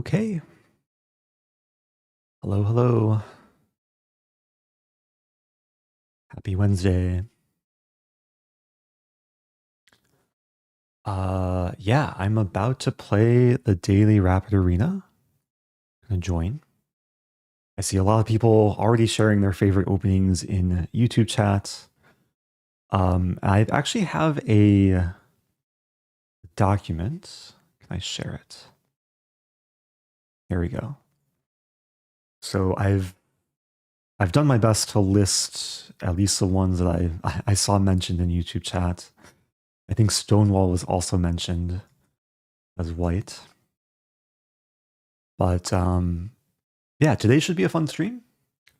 Okay. Hello, hello. Happy Wednesday. Yeah, I'm about to play the daily Rapid Arena. I'm gonna join. I see a lot of people already sharing their favorite openings in YouTube chat. I actually have a document. Can I share it? Here we go. So I've done my best to list at least the ones that I saw mentioned in YouTube chat. I think Stonewall was also mentioned as white. But yeah, today should be a fun stream.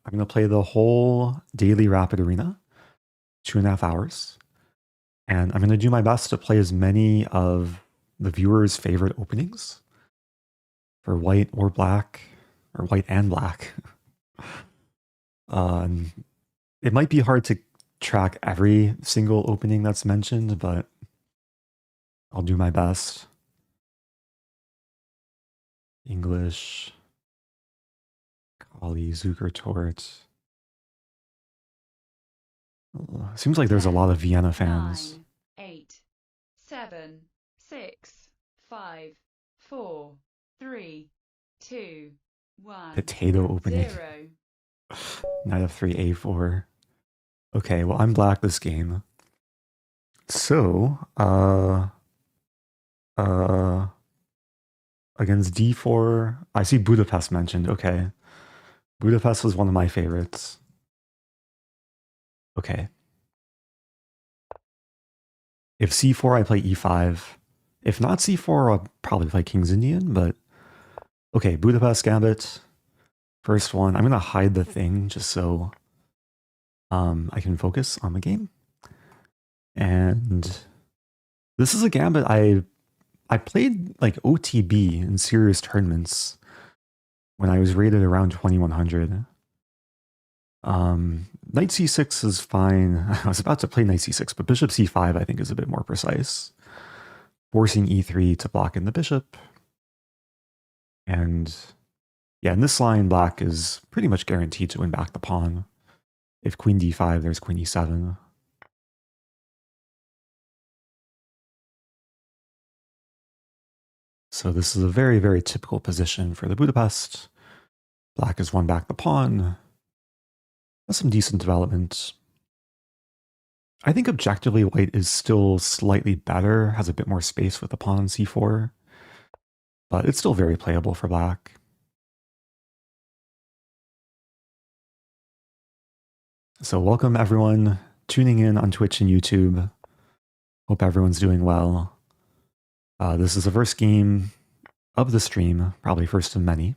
I'm going to play the whole daily Rapid Arena, 2.5 hours. And I'm going to do my best to play as many of the viewers' favorite openings for white or black, or white and black. It might be hard to track every single opening that's mentioned, but I'll do my best. English, Kali, Zukertort. Seems like there's a lot of Vienna fans. 9, 8, 7, 6, 5, 4, 3, 2, 1. Potato opening. 0. Knight of 3, A4. Okay, well, I'm black this game. So, against D4, I see Budapest mentioned. Okay. Budapest was one of my favorites. Okay. If C4, I play E5. If not C4, I'll probably play King's Indian, but okay, Budapest Gambit. First one. I'm going to hide the thing just so I can focus on the game. And this is a Gambit I played like OTB in serious tournaments when I was rated around 2100. Knight c6 is fine. I was about to play knight c6, but bishop c5 I think is a bit more precise. Forcing e3 to block in the bishop. And yeah, in this line, black is pretty much guaranteed to win back the pawn. If queen d5, there's queen e7. So this is a very, very typical position for the Budapest. Black has won back the pawn. That's some decent development. I think objectively white is still slightly better, has a bit more space with the pawn on c4, but it's still very playable for black. So welcome everyone tuning in on Twitch and YouTube. Hope everyone's doing well. This is the first game of the stream, probably first of many.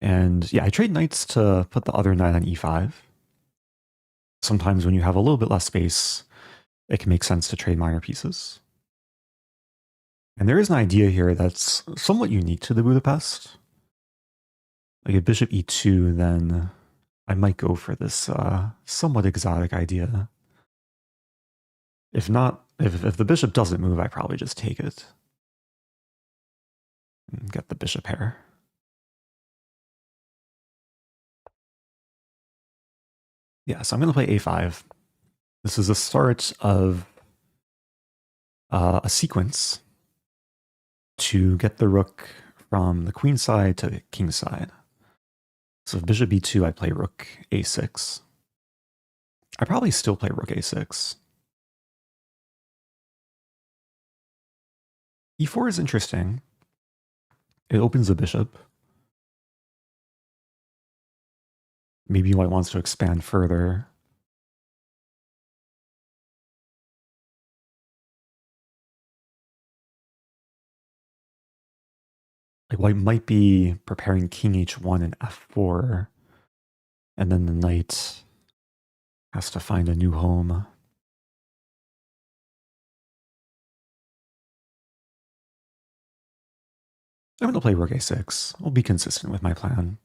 And yeah, I trade knights to put the other knight on e5. Sometimes when you have a little bit less space, it can make sense to trade minor pieces. And there is an idea here that's somewhat unique to the Budapest. Like if bishop e2, then I might go for this somewhat exotic idea. If not, if the bishop doesn't move, I probably just take it. And get the bishop pair. Yeah, so I'm going to play a5. This is the start of a sequence to get the rook from the queen side to the king side. So if bishop b2, I play rook a6. I probably still play rook a6. e4 is interesting. It opens the bishop. Maybe white wants to expand further. Like white might be preparing king h1 and f4, and then the knight has to find a new home. I'm going to play rook a6. I'll be consistent with my plan.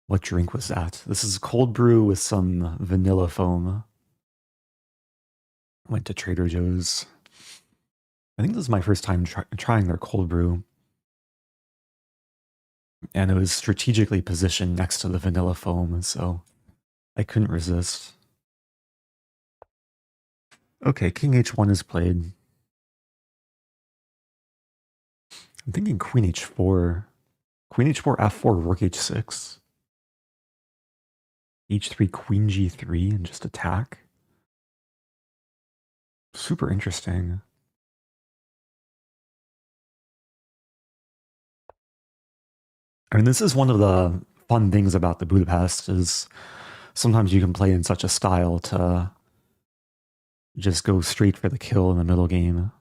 What drink was that? This is cold brew with some vanilla foam. Went to Trader Joe's. I think this is my first time trying their cold brew. And it was strategically positioned next to the vanilla foam, so I couldn't resist. Okay, King H1 is played. I'm thinking Queen H4. Queen H4, F4, Rook H6. H3, Queen G3, and just attack. Super interesting. I mean, this is one of the fun things about the Budapest is sometimes you can play in such a style to just go straight for the kill in the middle game.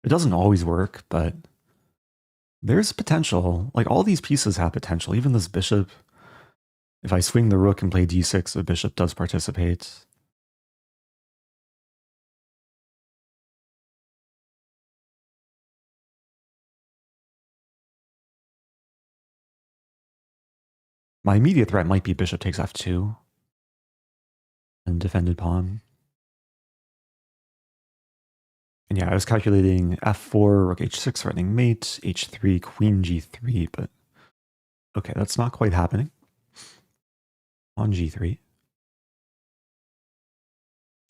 It doesn't always work, but there's potential. Like, all these pieces have potential. Even this bishop. If I swing the rook and play d6, the bishop does participate. My immediate threat might be bishop takes f2 and defended pawn. And yeah, I was calculating f4, rook h6, threatening mate, h3, queen g3, but okay, that's not quite happening. On g3.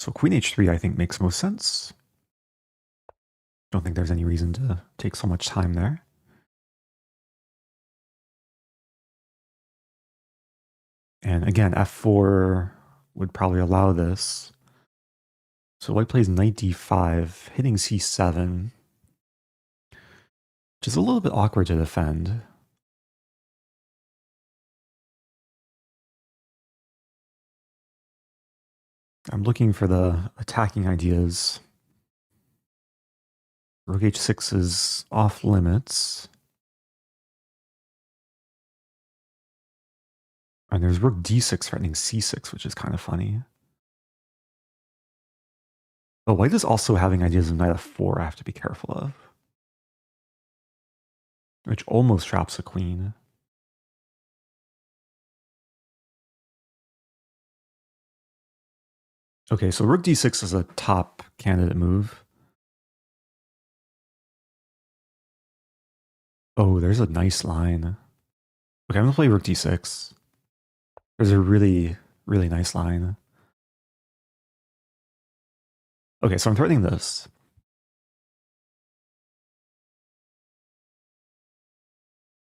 So queen h3, I think, makes most sense. Don't think there's any reason to take so much time there. And again, f4 would probably allow this. So white plays knight d5, hitting c7, which is a little bit awkward to defend. I'm looking for the attacking ideas. Rook h6 is off limits. And there's rook d6 threatening c6, which is kind of funny. But white is also having ideas of knight f4 I have to be careful of. Which almost traps a queen. Okay, so rook d6 is a top candidate move. Oh, there's a nice line. Okay, I'm gonna play rook d6. There's a really, really nice line. Okay, so I'm threatening this.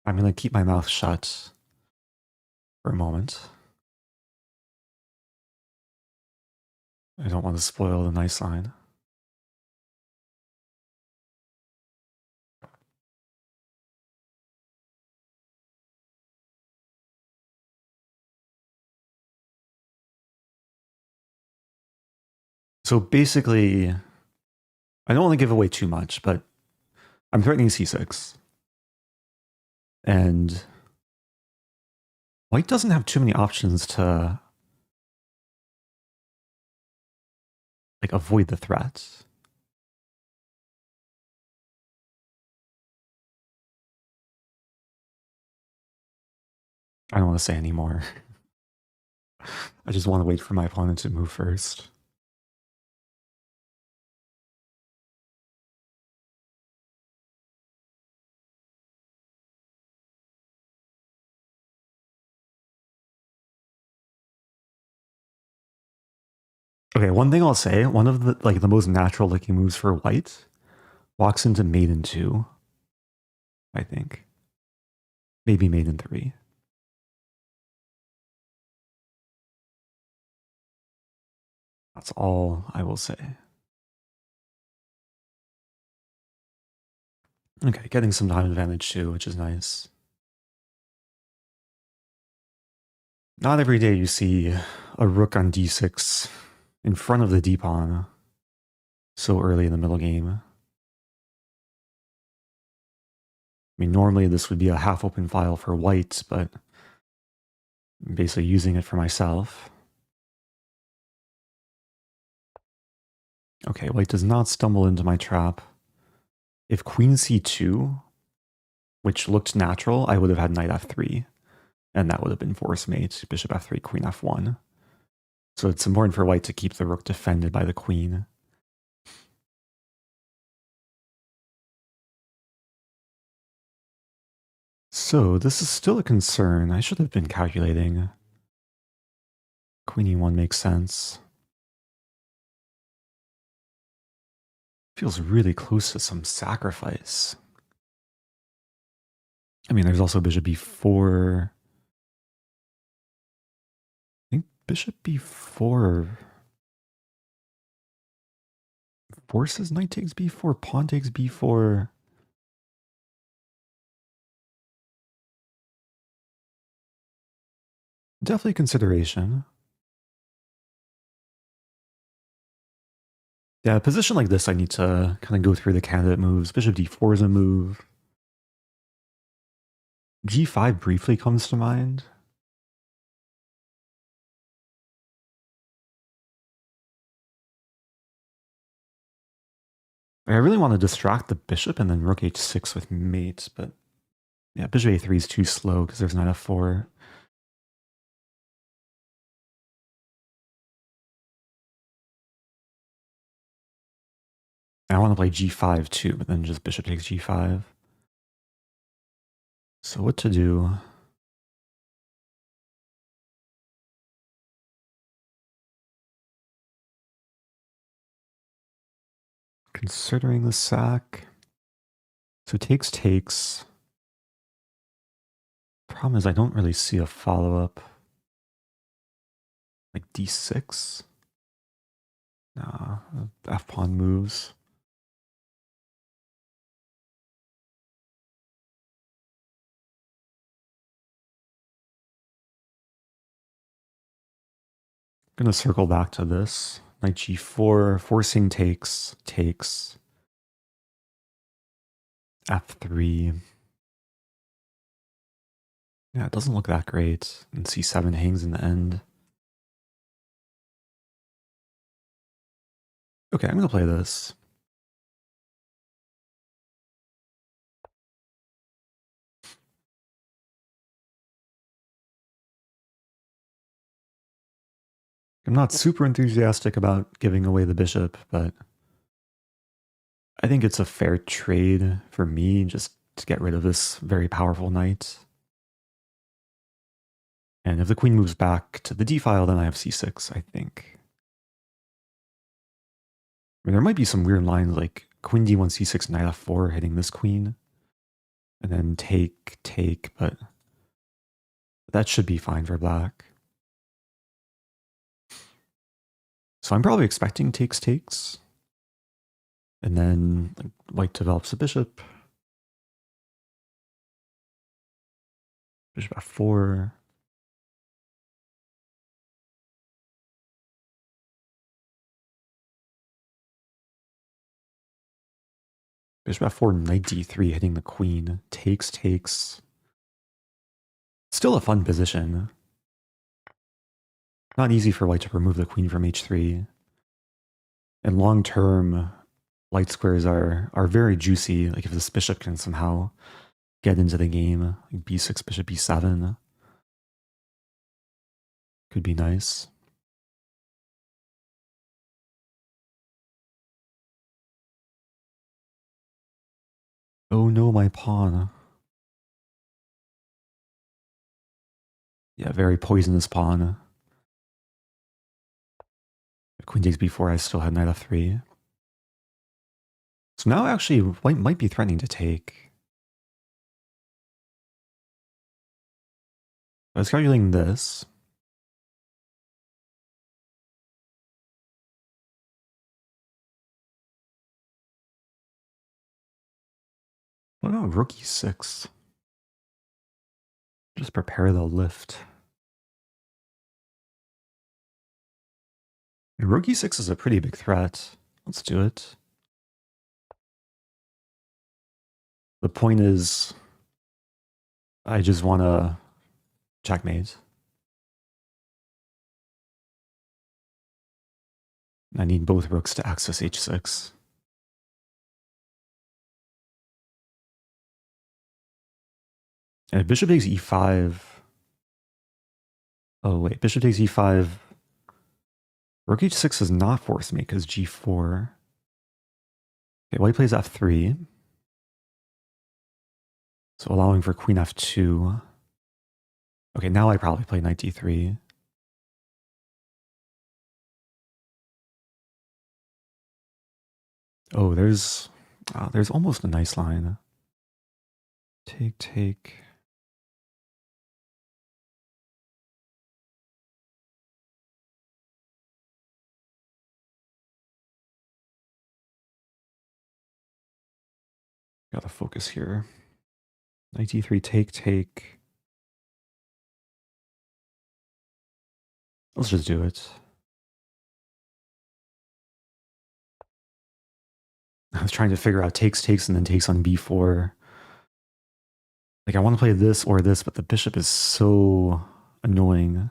I'm gonna keep my mouth shut for a moment. I don't want to spoil the nice line. So basically, I don't want to give away too much, but I'm threatening c6. And white doesn't have too many options to like avoid the threat. I don't want to say any more. I just want to wait for my opponent to move first. Okay, one thing I'll say, one of the most natural looking moves for white walks into maiden 2, I think. Maybe maiden 3. That's all I will say. Okay, getting some time advantage too, which is nice. Not every day you see a rook on d6 in front of the d-pawn so early in the middle game. I mean, normally this would be a half-open file for white, but I'm basically using it for myself. Okay, white does not stumble into my trap. If queen c2, which looked natural, I would have had knight f3, and that would have been force mate, bishop f3, queen f1. So it's important for white to keep the rook defended by the queen. So this is still a concern. I should have been calculating. Queen e1 makes sense. Feels really close to some sacrifice. I mean, there's also bishop b4. I think bishop b4 forces knight takes b4, pawn takes b4. Definitely consideration. Yeah, a position like this, I need to kind of go through the candidate moves. Bishop d4 is a move. g5 briefly comes to mind. I really want to distract the bishop and then rook h6 with mate, but yeah, bishop a3 is too slow because there's knight f4. I want to play g5 too, but then just bishop takes g5. So what to do? Considering the sack. So takes. Problem is I don't really see a follow-up. Like d6? Nah, f-pawn moves. I'm gonna circle back to this. Knight g4, forcing takes. f3. Yeah, it doesn't look that great. And c7 hangs in the end. Okay, I'm gonna play this. I'm not super enthusiastic about giving away the bishop, but I think it's a fair trade for me just to get rid of this very powerful knight. And if the queen moves back to the d file, then I have c6, I think. I mean, there might be some weird lines like queen d1, c6, knight f4 hitting this queen. And then take, but that should be fine for black. So I'm probably expecting takes. And then like, white develops a bishop. Bishop f4. Bishop f4, knight d3 hitting the queen. Takes. Still a fun position. Not easy for white to remove the queen from h3. And long term, light squares are very juicy. Like if this bishop can somehow get into the game, like b6, bishop b7, could be nice. Oh no, my pawn. Yeah, very poisonous pawn. If queen takes b4, I still had knight f3. So now actually white might be threatening to take. I was calculating this. What about rook e6? Just prepare the lift. Rook e6 is a pretty big threat. Let's do it. The point is, I just want to checkmate. I need both rooks to access h6. And if bishop takes e5... Oh wait, bishop takes e5... Rook h6 does not force me because g4. Okay, white plays f3. So allowing for queen f2. Okay, now I probably play knight d3. Oh, there's almost a nice line. Take, take. Gotta focus here. Knight d3, take, take. Let's just do it. I was trying to figure out takes, takes, and then takes on b4. Like, I want to play this or this, but the bishop is so annoying.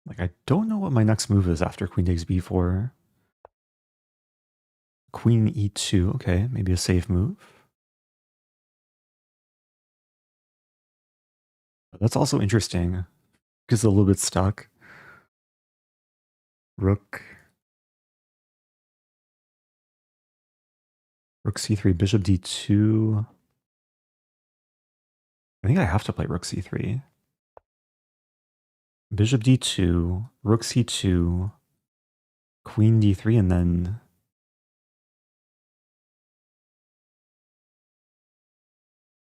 Like, I don't know what my next move is after queen takes b4. Queen e2, okay, maybe a safe move. That's also interesting, because it's a little bit stuck. Rook. Rook c3, bishop d2. I think I have to play rook c3. Bishop d2, rook c2, queen d3, and then...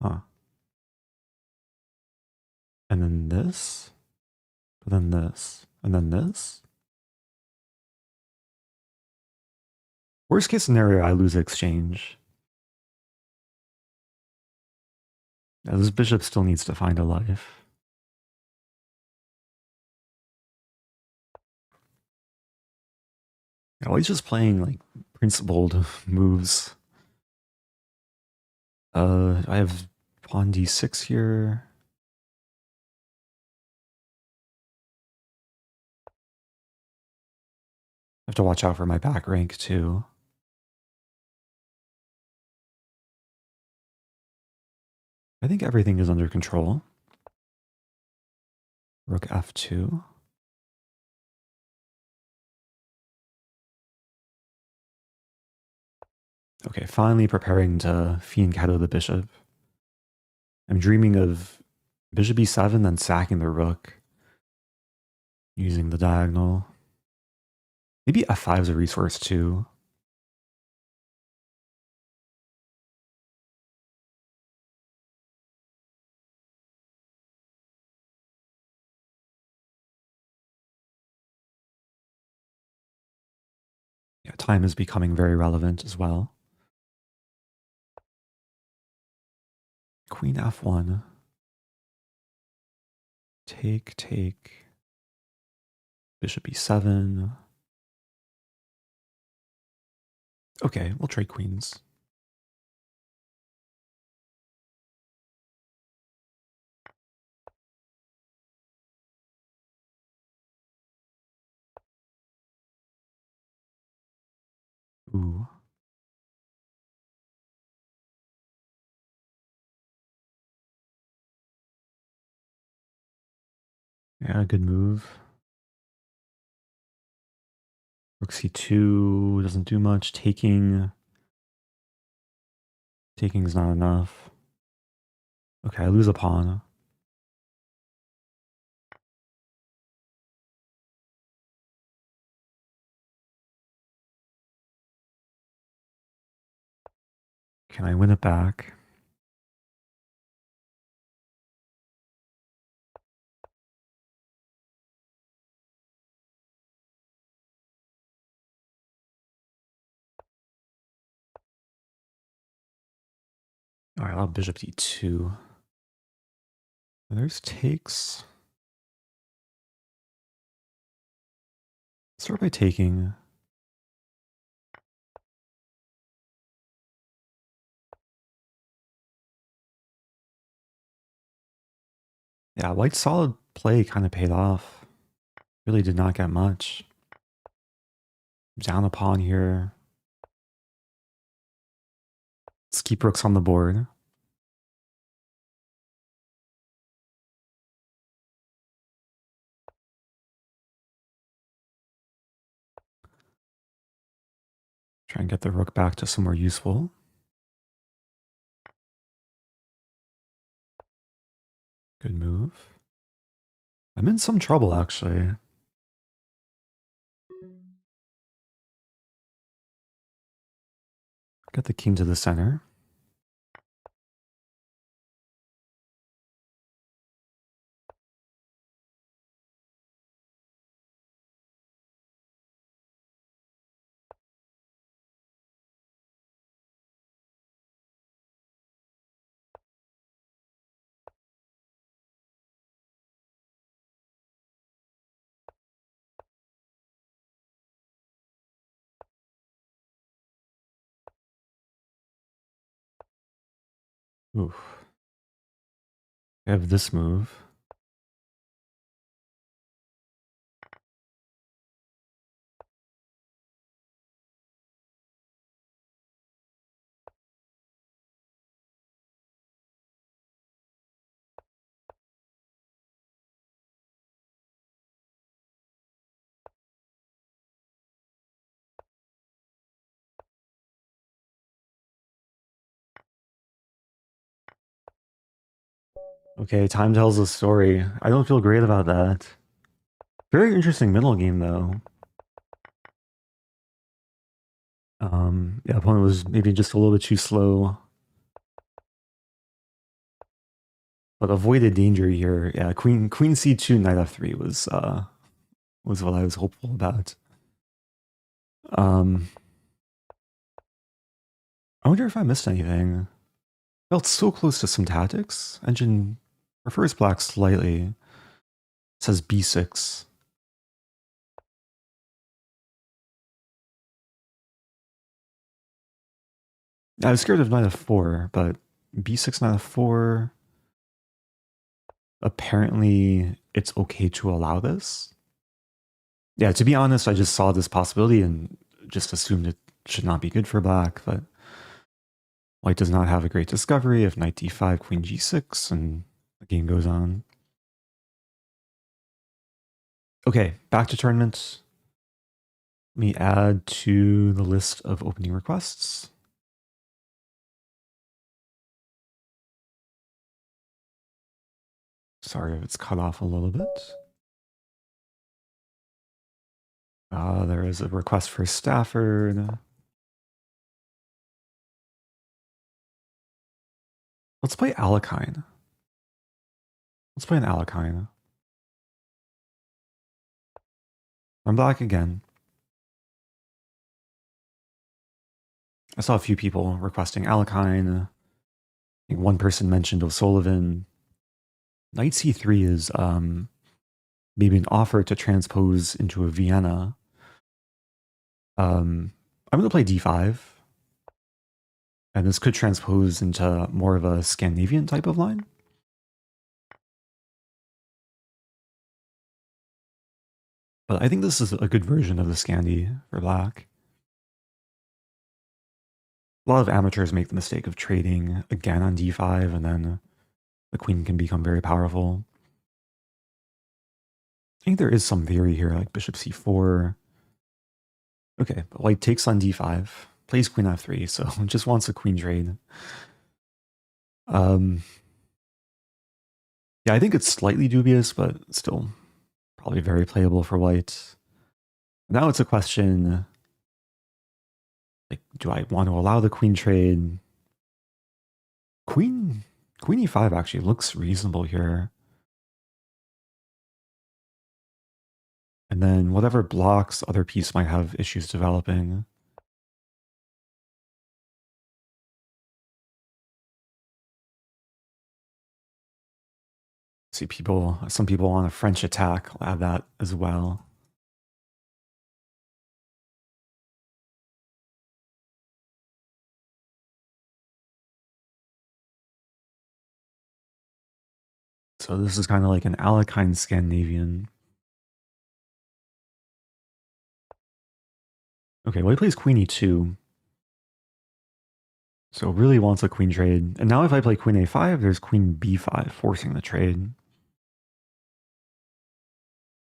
Huh. And then this, and then this, and then this. Worst case scenario, I lose exchange. Now, this bishop still needs to find a life. Oh, he's just playing like principled moves. I have pawn d6 here. I have to watch out for my back rank too. I think everything is under control. Rook f2. Okay, finally preparing to fianchetto the bishop. I'm dreaming of bishop e7, then sacking the rook. Using the diagonal. Maybe f5 is a resource too. Yeah, time is becoming very relevant as well. Queen f1. Take, take. Bishop e7. Okay, we'll trade queens. Ooh. Yeah, good move. Rook c2 doesn't do much. Taking is not enough. Okay, I lose a pawn. Can I win it back? All right, I'll bishop d2. And there's takes. Start by taking. Yeah, white's solid play kind of paid off. Really did not get much. Down a pawn here. Let's keep rooks on the board. Try and get the rook back to somewhere useful. Good move. I'm in some trouble, actually. Get the king to the center. Oof. I have this move. Okay, time tells a story. I don't feel great about that. Very interesting middle game, though. Yeah, opponent was maybe just a little bit too slow. But avoided danger here. Yeah, queen c2, knight f3 was what I was hopeful about. I wonder if I missed anything. Felt so close to some tactics. Engine prefers black slightly. It says b6. I was scared of knight f4, but b6, knight f4. Apparently, it's okay to allow this. Yeah, to be honest, I just saw this possibility and just assumed it should not be good for black, but white does not have a great discovery of knight d5, queen g6, and the game goes on. Okay, back to tournament. Let me add to the list of opening requests. Sorry if it's cut off a little bit. There is a request for Stafford. Let's play Alekhine. Let's play an Alekhine. I'm black again. I saw a few people requesting Alekhine. I think one person mentioned O'Sullivan. Knight c3 is maybe an offer to transpose into a Vienna. I'm going to play d5. And this could transpose into more of a Scandinavian type of line. But I think this is a good version of the Scandi for black. A lot of amateurs make the mistake of trading again on d5, and then the queen can become very powerful. I think there is some theory here, like bishop c4. Okay, but white takes on d5, plays queen f3, so just wants a queen trade. Yeah, I think it's slightly dubious, but still probably very playable for white. Now it's a question, like, do I want to allow the queen trade? Queen e5 actually looks reasonable here. And then whatever blocks other piece might have issues developing. See some people want a French attack. I'll add that as well. So this is kind of like an Alekhine Scandinavian. Okay, well, he plays queen e2. So really wants a queen trade. And now if I play queen a5, there's queen b5, forcing the trade.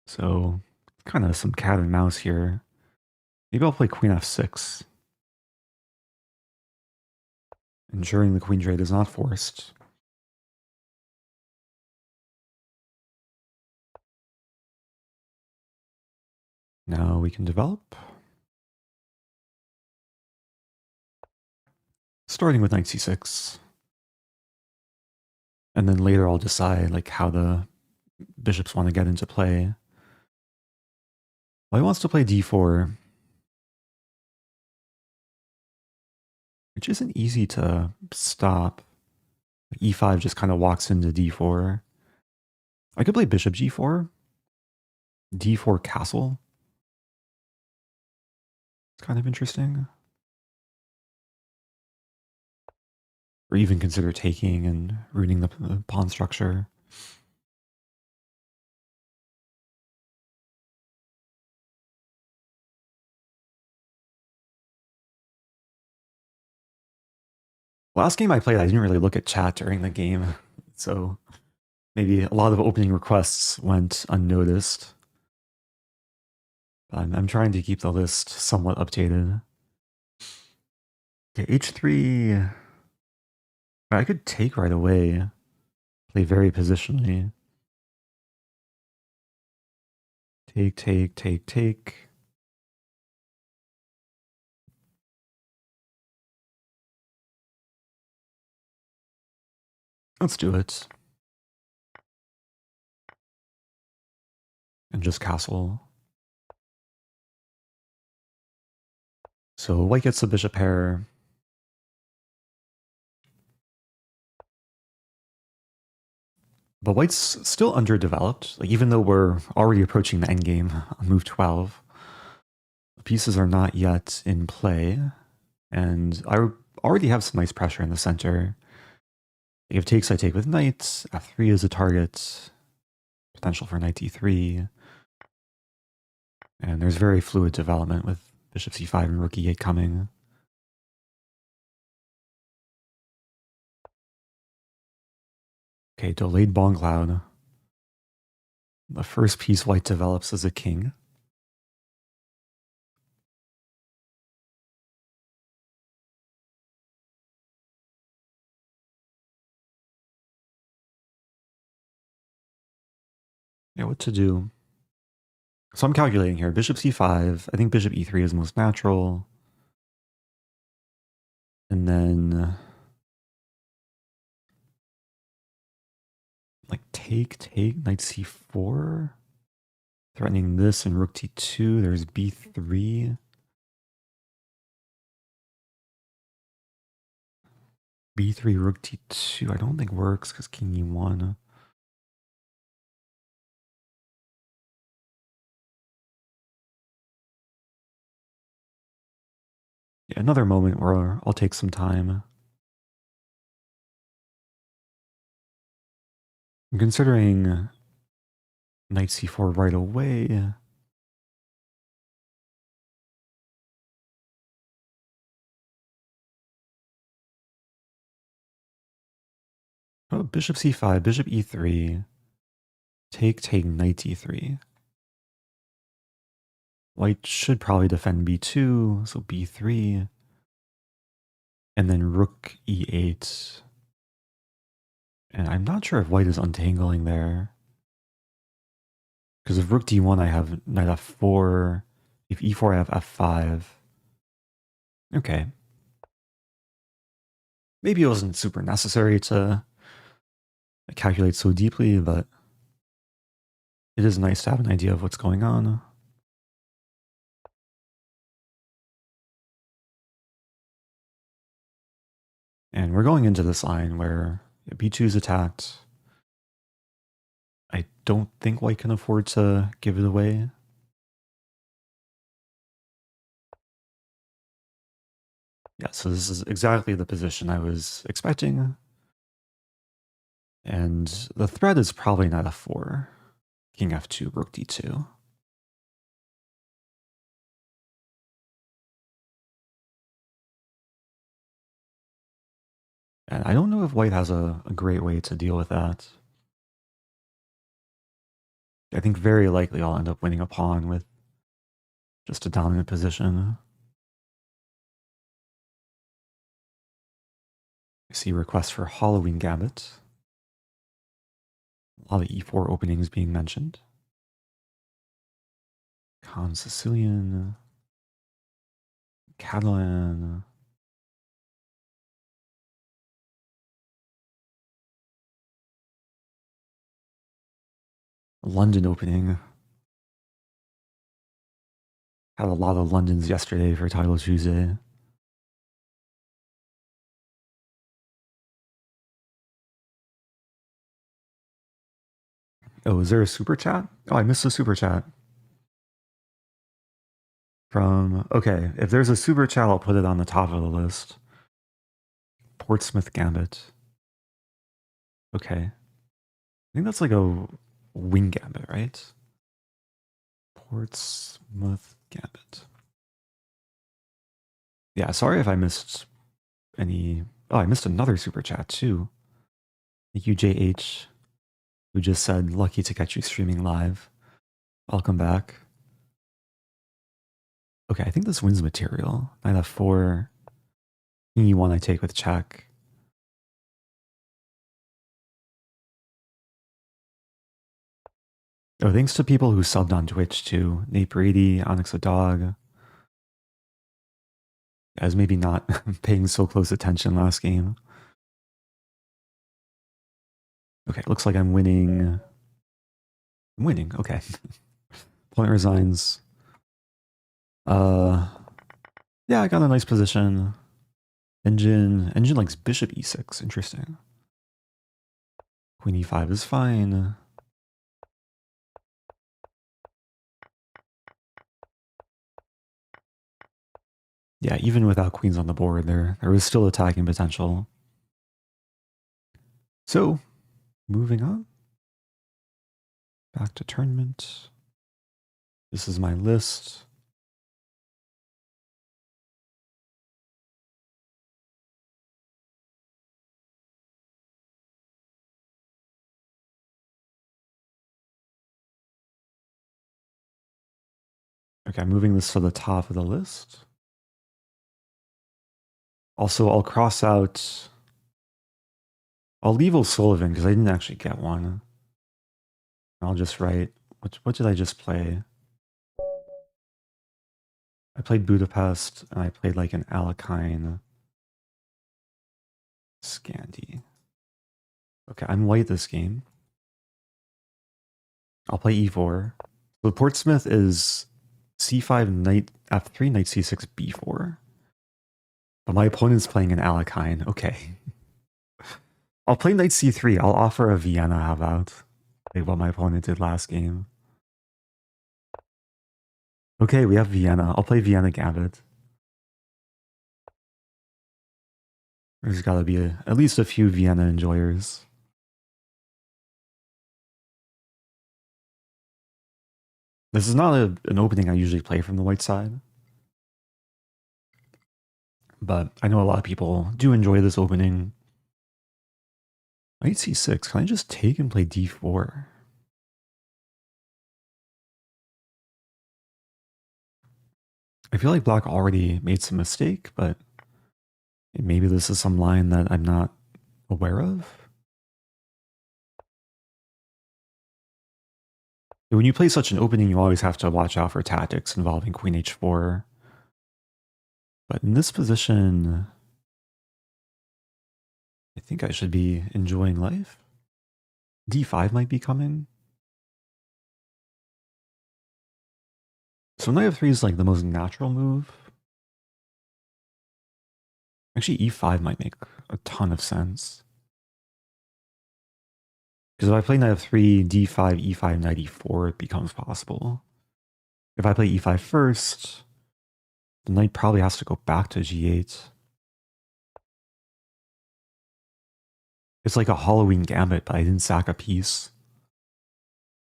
So kind of some cat and mouse here. Maybe I'll play queen f6. Ensuring the queen trade is not forced. Now we can develop. Starting with knight c6. And then later I'll decide like how the bishops want to get into play. Well, he wants to play d4, which isn't easy to stop. e5 just kind of walks into d4. I could play bishop g4, d4 castle. It's kind of interesting. Or even consider taking and ruining the pawn structure. Last game I played, I didn't really look at chat during the game, so maybe a lot of opening requests went unnoticed. But I'm trying to keep the list somewhat updated. Okay, h3. I could take right away. Play very positionally. Take, take, take, take. Let's do it. And just castle. So white gets the bishop pair. But white's still underdeveloped. Like even though we're already approaching the endgame on move 12, the pieces are not yet in play. And I already have some nice pressure in the center. If takes, I take with knight. f3 is a target. Potential for knight d3. And there's very fluid development with bishop c5 and rook e8 coming. Okay, delayed bone cloud. The first piece white develops as a king. Yeah, what to do? So I'm calculating here. Bishop c5. I think bishop e3 is most natural. And then like take, knight c4. Threatening this and rook t2. There's b3. b3, rook t2. I don't think works because king e1. Yeah, another moment where I'll take some time. I'm considering knight c4 right away. Oh, bishop c5, bishop e3. Take, knight e3. White should probably defend b2, so b3. And then rook e8. And I'm not sure if white is untangling there. Because if rook d1, I have knight f4. If e4, I have f5. Okay. Maybe it wasn't super necessary to calculate so deeply, but it is nice to have an idea of what's going on. And we're going into this line where b2 is attacked. I don't think white can afford to give it away. Yeah, so this is exactly the position I was expecting. And the threat is probably knight f4. King f2, rook d2. And I don't know if white has a great way to deal with that. I think very likely I'll end up winning a pawn with just a dominant position. I see requests for Halloween Gambit. A lot of e4 openings being mentioned. Con Sicilian, Catalan. London opening. Had a lot of Londons yesterday for Title Tuesday. Oh, is there a super chat? Oh, I missed a super chat. Okay, if there's a super chat, I'll put it on the top of the list. Portsmouth Gambit. Okay. I think that's like a wing gambit, right? Portsmouth Gambit. Yeah, sorry if I missed any... Oh, I missed another super chat too. Thank you, JH, who just said, lucky to catch you streaming live. Welcome back. Okay, I think this wins material. Knight f4. E1 I take with check. Oh, thanks to people who subbed on Twitch too. Nate Brady, Onyx the Dog. I was maybe not paying so close attention last game. Okay, looks like I'm winning. I'm winning, okay. Point resigns. Yeah, I got a nice position. Engine likes bishop e6, interesting. Queen e5 is fine. Yeah, even without queens on the board, there was still attacking potential. So, moving on. Back to tournament. This is my list. Okay, I'm moving this to the top of the list. Also, I'll cross out... I'll leave O'Sullivan because I didn't actually get one. I'll just write... What did I just play? I played Budapest, and I played like an Alekhine Scandi. Okay, I'm white this game. I'll play e4. So Portsmouth is c5, knight f3, knight c6, b4. But my opponent's playing an Alekhine. Okay. I'll play knight c3. I'll offer a Vienna, how about? Like what my opponent did last game. Okay, we have Vienna. I'll play Vienna Gambit. There's gotta be at least a few Vienna enjoyers. This is not an opening I usually play from the white side. But I know a lot of people do enjoy this opening. Knight c6. Can I just take and play d4? I feel like black already made some mistake, but maybe this is some line that I'm not aware of. When you play such an opening, you always have to watch out for tactics involving queen h4. But in this position, I think I should be enjoying life. d5 might be coming. So knight f3 is like the most natural move. Actually, e5 might make a ton of sense. Because if I play knight f3, d5, e5, knight e4, it becomes possible. If I play e5 first, the knight probably has to go back to g8. It's like a Halloween Gambit, but I didn't sack a piece.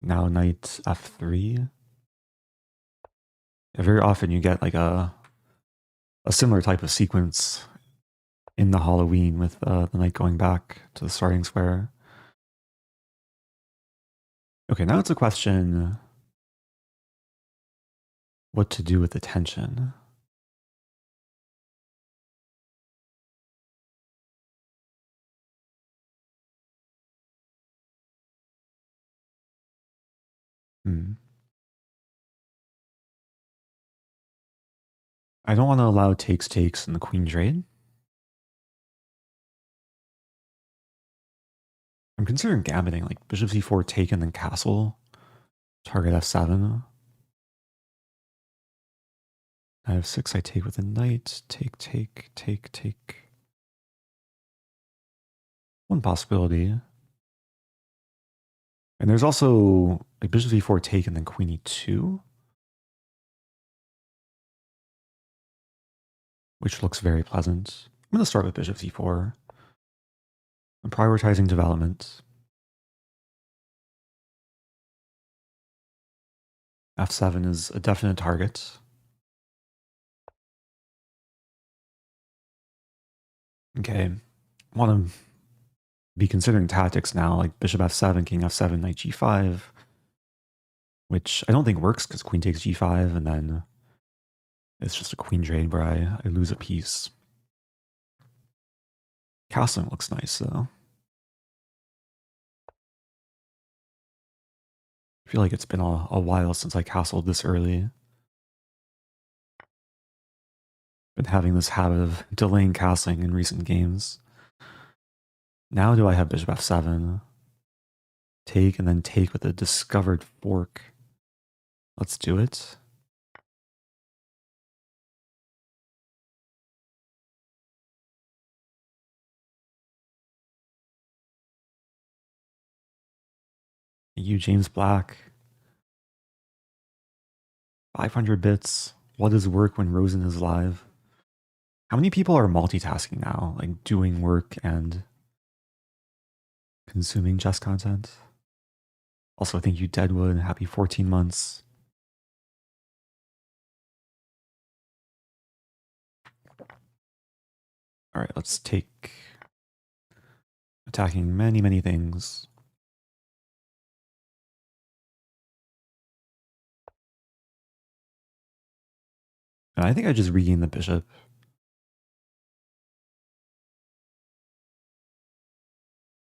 Now knight f3. Yeah, very often you get like a similar type of sequence in the Halloween with the knight going back to the starting square. Okay, now it's a question what to do with the tension. I don't want to allow takes in the queen trade. I'm considering gambiting, like bishop c4 take and then castle, target f7. I have 6, I take with a knight, take. One possibility. And there's also like bishop c4 take and then queen e2, which looks very pleasant. I'm going to start with bishop c4. I'm prioritizing development. f7 is a definite target. Okay, I want to be considering tactics now, like bishop f7, king f7, knight g5, which I don't think works because queen takes g5, and then it's just a queen trade where I lose a piece. Castling looks nice, though. I feel like it's been a while since I castled this early. Been having this habit of delaying castling in recent games. Now do I have bishop f7? Take and then take with a discovered fork. Let's do it. You, James Black. 500 bits. What does work when Rosen is live? How many people are multitasking now? Like doing work and consuming chess content? Also, thank you, Deadwood. Happy 14 months. All right, let's take attacking many things. And I think I just regained the bishop.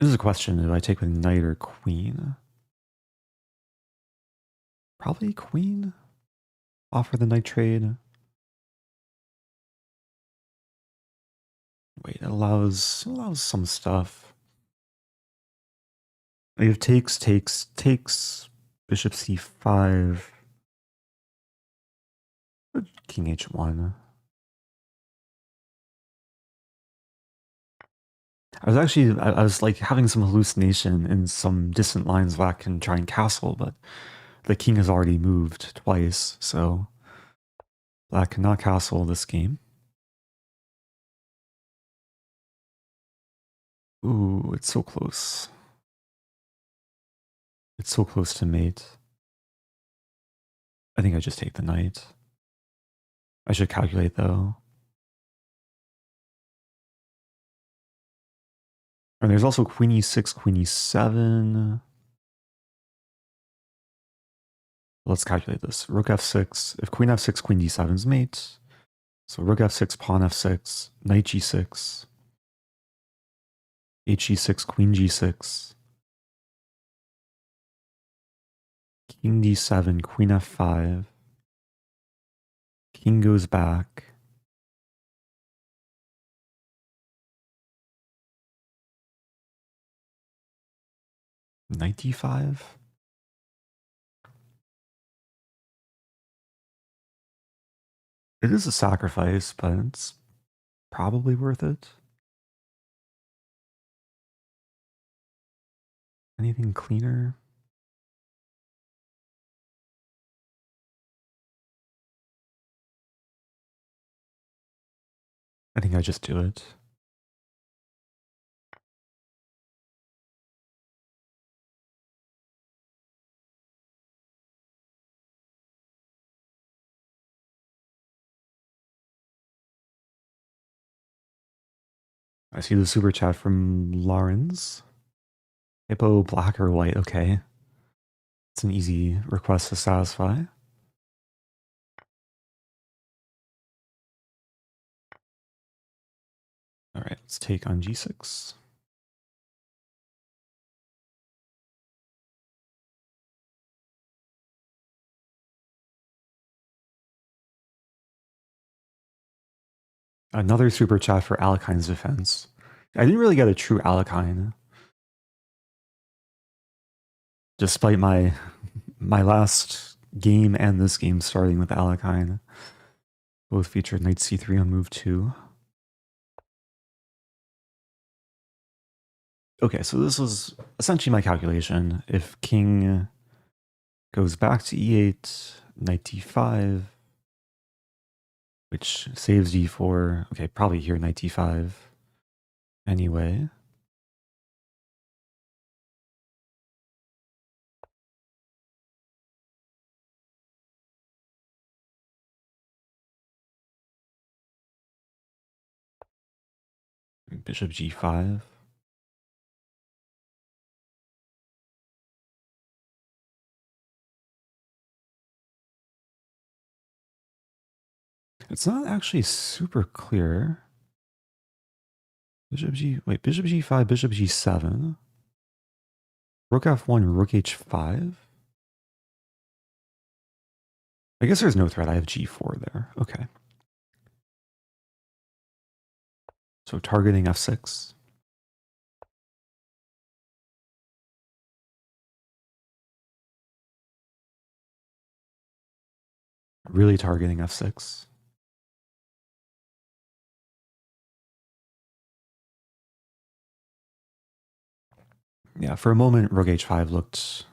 This is a question, do I take with knight or queen? Probably queen. Offer the knight trade. Wait, it allows some stuff. I have takes, bishop c5, king h1. I was like having some hallucination in some distant lines where I can try and castle, but the king has already moved twice, so Black cannot castle this game. Ooh, it's so close. It's so close to mate. I think I just take the knight. I should calculate though. And there's also queen e6, queen e7. Let's calculate this. Rook f6. If queen f6, queen d7 is mate. So rook f6, pawn f6, knight g6, h e6, queen g6, king d7, queen f5, king goes back, knight d5. It is a sacrifice, but it's probably worth it. Anything cleaner? I think I just do it. I see the super chat from Lawrence. Hippo, black or white? Okay. It's an easy request to satisfy. All right, let's take on g6. Another super chat for Alekhine's defense. I didn't really get a true Alekhine. Despite my last game and this game starting with Alekhine. Both featured knight c3 on move 2. Okay, so this was essentially my calculation. If king goes back to e8, knight d5, which saves d4. Okay, probably here knight d5 anyway. Bishop g5. It's not actually super clear. Bishop g5, bishop g7. Rook f1, rook h5. I guess there's no threat. I have g4 there. Okay. So targeting f6. Really targeting f6. Yeah, for a moment, rook h5 looked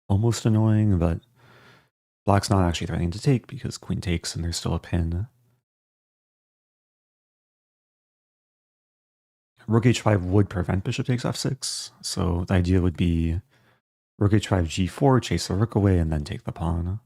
almost annoying, but black's not actually threatening to take because queen takes and there's still a pin. Rook h5 would prevent bishop takes f6, so the idea would be rook h5, g4, chase the rook away, and then take the pawn.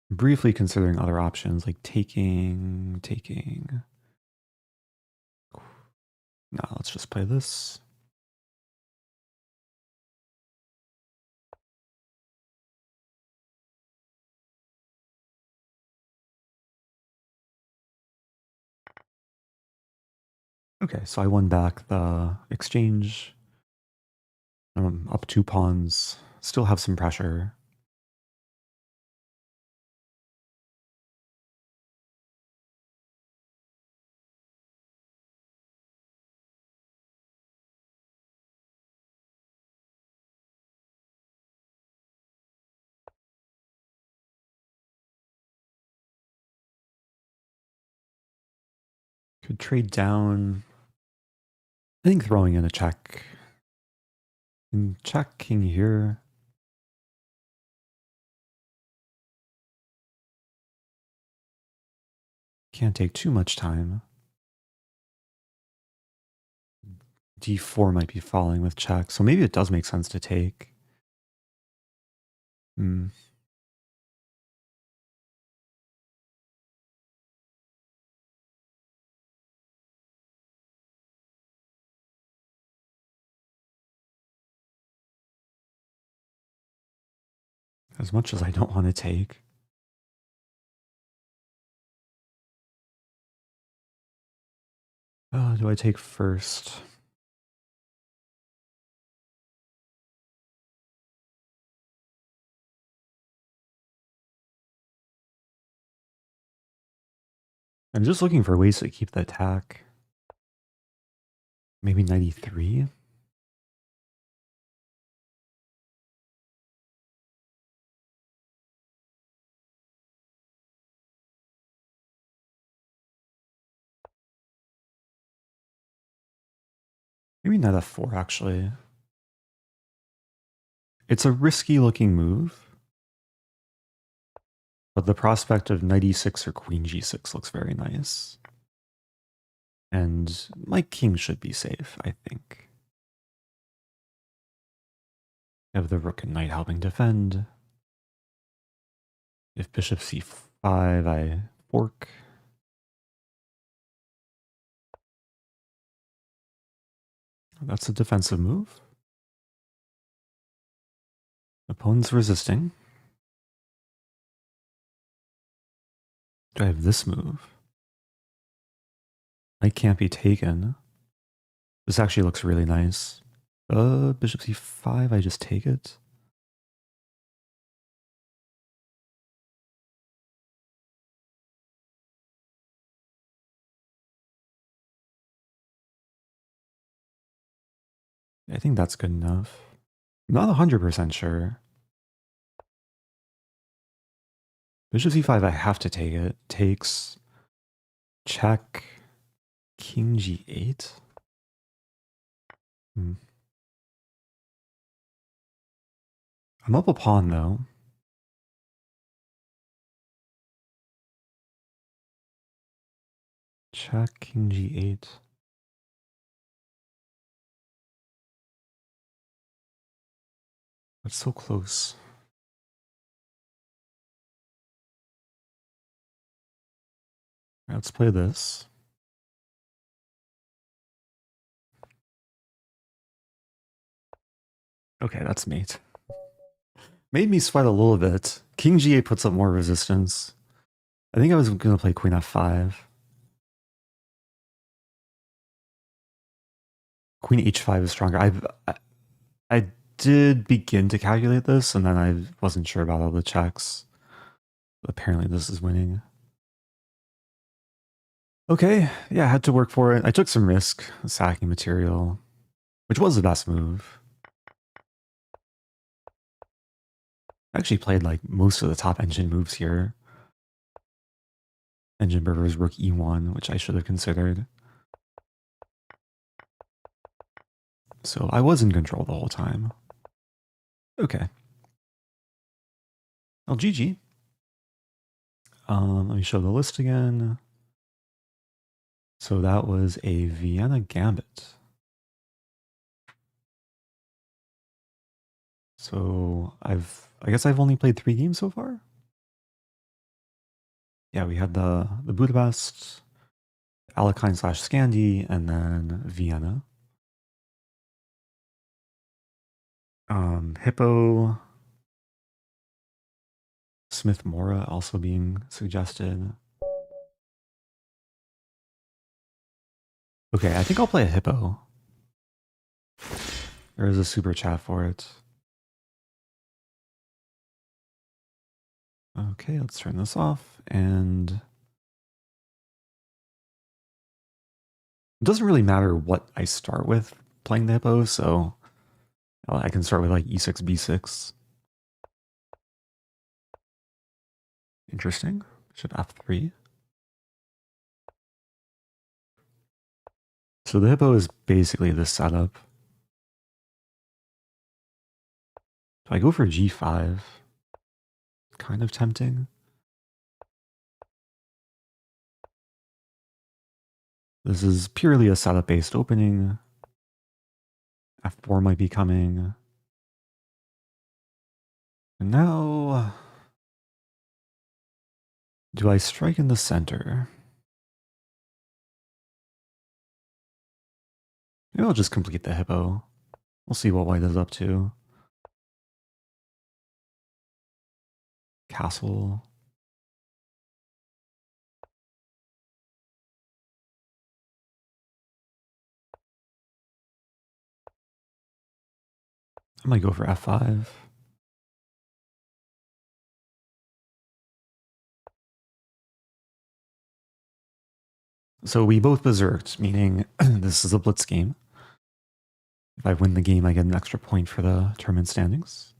Briefly considering other options like taking. No, let's just play this. Okay, so I won back the exchange. I'm up 2 pawns. Still have some pressure. Could trade down. I think throwing in a check. And check king here. Can't take too much time. d4 might be falling with check, so maybe it does make sense to take. As much as I don't want to take. Do I take first? I'm just looking for ways to keep the attack. Maybe 93? Maybe knight f4, actually. It's a risky looking move. But the prospect of knight e6 or queen g6 looks very nice. And my king should be safe, I think. I have the rook and knight helping defend. If bishop c5, I fork. That's a defensive move. Opponent's resisting. Do I have this move? Knight can't be taken. This actually looks really nice. Bishop c5, I just take it. I think that's good enough. I'm not 100% sure. Bishop c5, I have to take it. Takes. Check. King g8. I'm up a pawn, though. Check, king g8. That's so close. Let's play this. Okay, that's mate. Made me sweat a little bit. King g8 puts up more resistance. I think I was going to play queen f5. Queen h5 is stronger. I did begin to calculate this, and then I wasn't sure about all the checks. Apparently this is winning. Okay, yeah, I had to work for it. I took some risk, sacking material, which was the best move. I actually played like most of the top engine moves here. Engine burgers, rook e1, which I should have considered. So I was in control the whole time. Okay. Well, GG. Let me show the list again. So that was a Vienna Gambit. So I guess I've only played 3 games so far. Yeah, we had the Budapest, Alekhine / Scandi, and then Vienna. Hippo, Smith Mora also being suggested. Okay, I think I'll play a Hippo. There is a super chat for it. Okay, let's turn this off. And it doesn't really matter what I start with playing the Hippo, so I can start with like e6, b6. Interesting. Bishop f3. So the Hippo is basically this setup. Do I go for g5? Kind of tempting. This is purely a setup-based opening. f4 might be coming. And now, do I strike in the center? Maybe I'll just complete the Hippo. We'll see what white is up to. Castle. I might go for f5. So we both berserked, meaning this is a blitz game. If I win the game, I get an extra point for the tournament standings.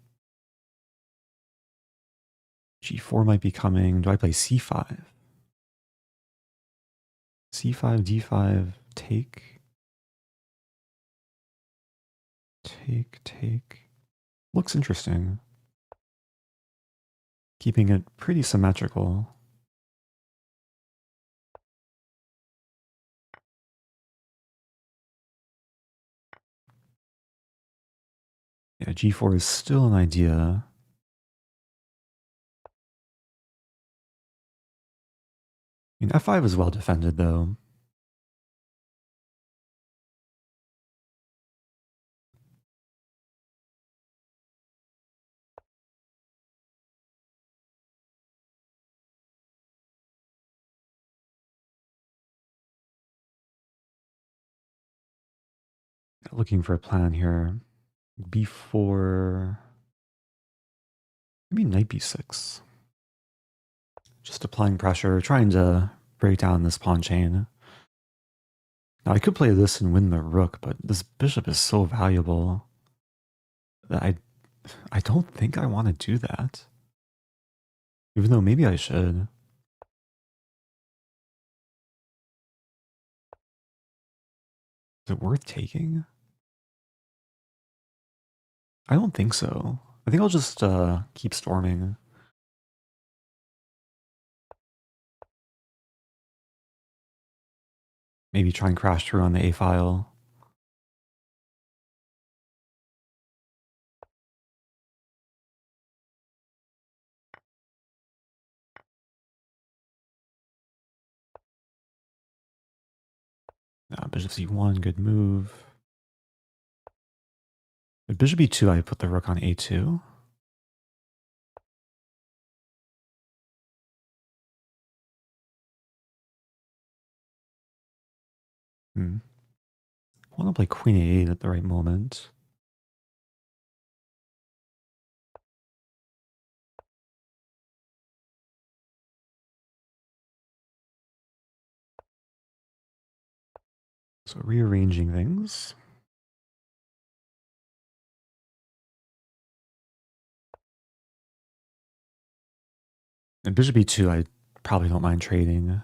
g4 might be coming. Do I play c5? c5, d5, take. Take. Looks interesting. keeping it pretty symmetrical. Yeah, g4 is still an idea. I mean, f5 is well defended, though. Looking for a plan here. b4, maybe knight b6. Just applying pressure, trying to break down this pawn chain. Now I could play this and win the rook, but this bishop is so valuable that I don't think I want to do that. Even though maybe I should. Is it worth taking? I don't think so. I think I'll just keep storming. Maybe try and crash through on the A file. Bishop c1, good move. With bishop e2, I put the rook on a2. I want to play queen a8 at the right moment. So rearranging things. And bishop e2, I probably don't mind trading.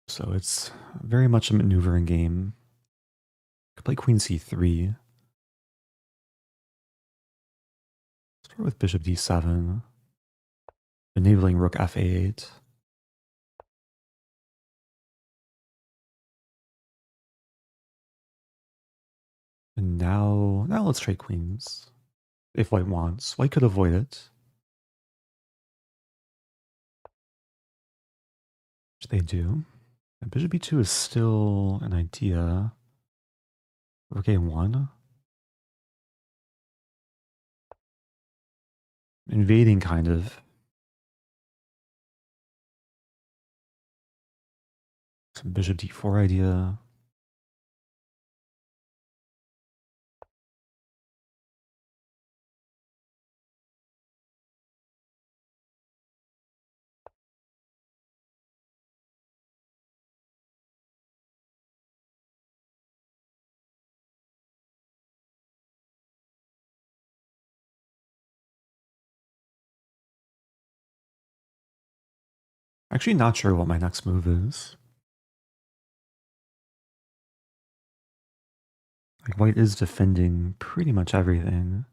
So it's very much a maneuvering game. Could play queen c3. Start with bishop d7. Enabling rook f8. And now let's trade queens. If white wants. White could avoid it. Which they do. And bishop b2 is still an idea. Rook a1. Invading, kind of. Some bishop d4 idea. Actually not sure what my next move is. Like, white is defending pretty much everything.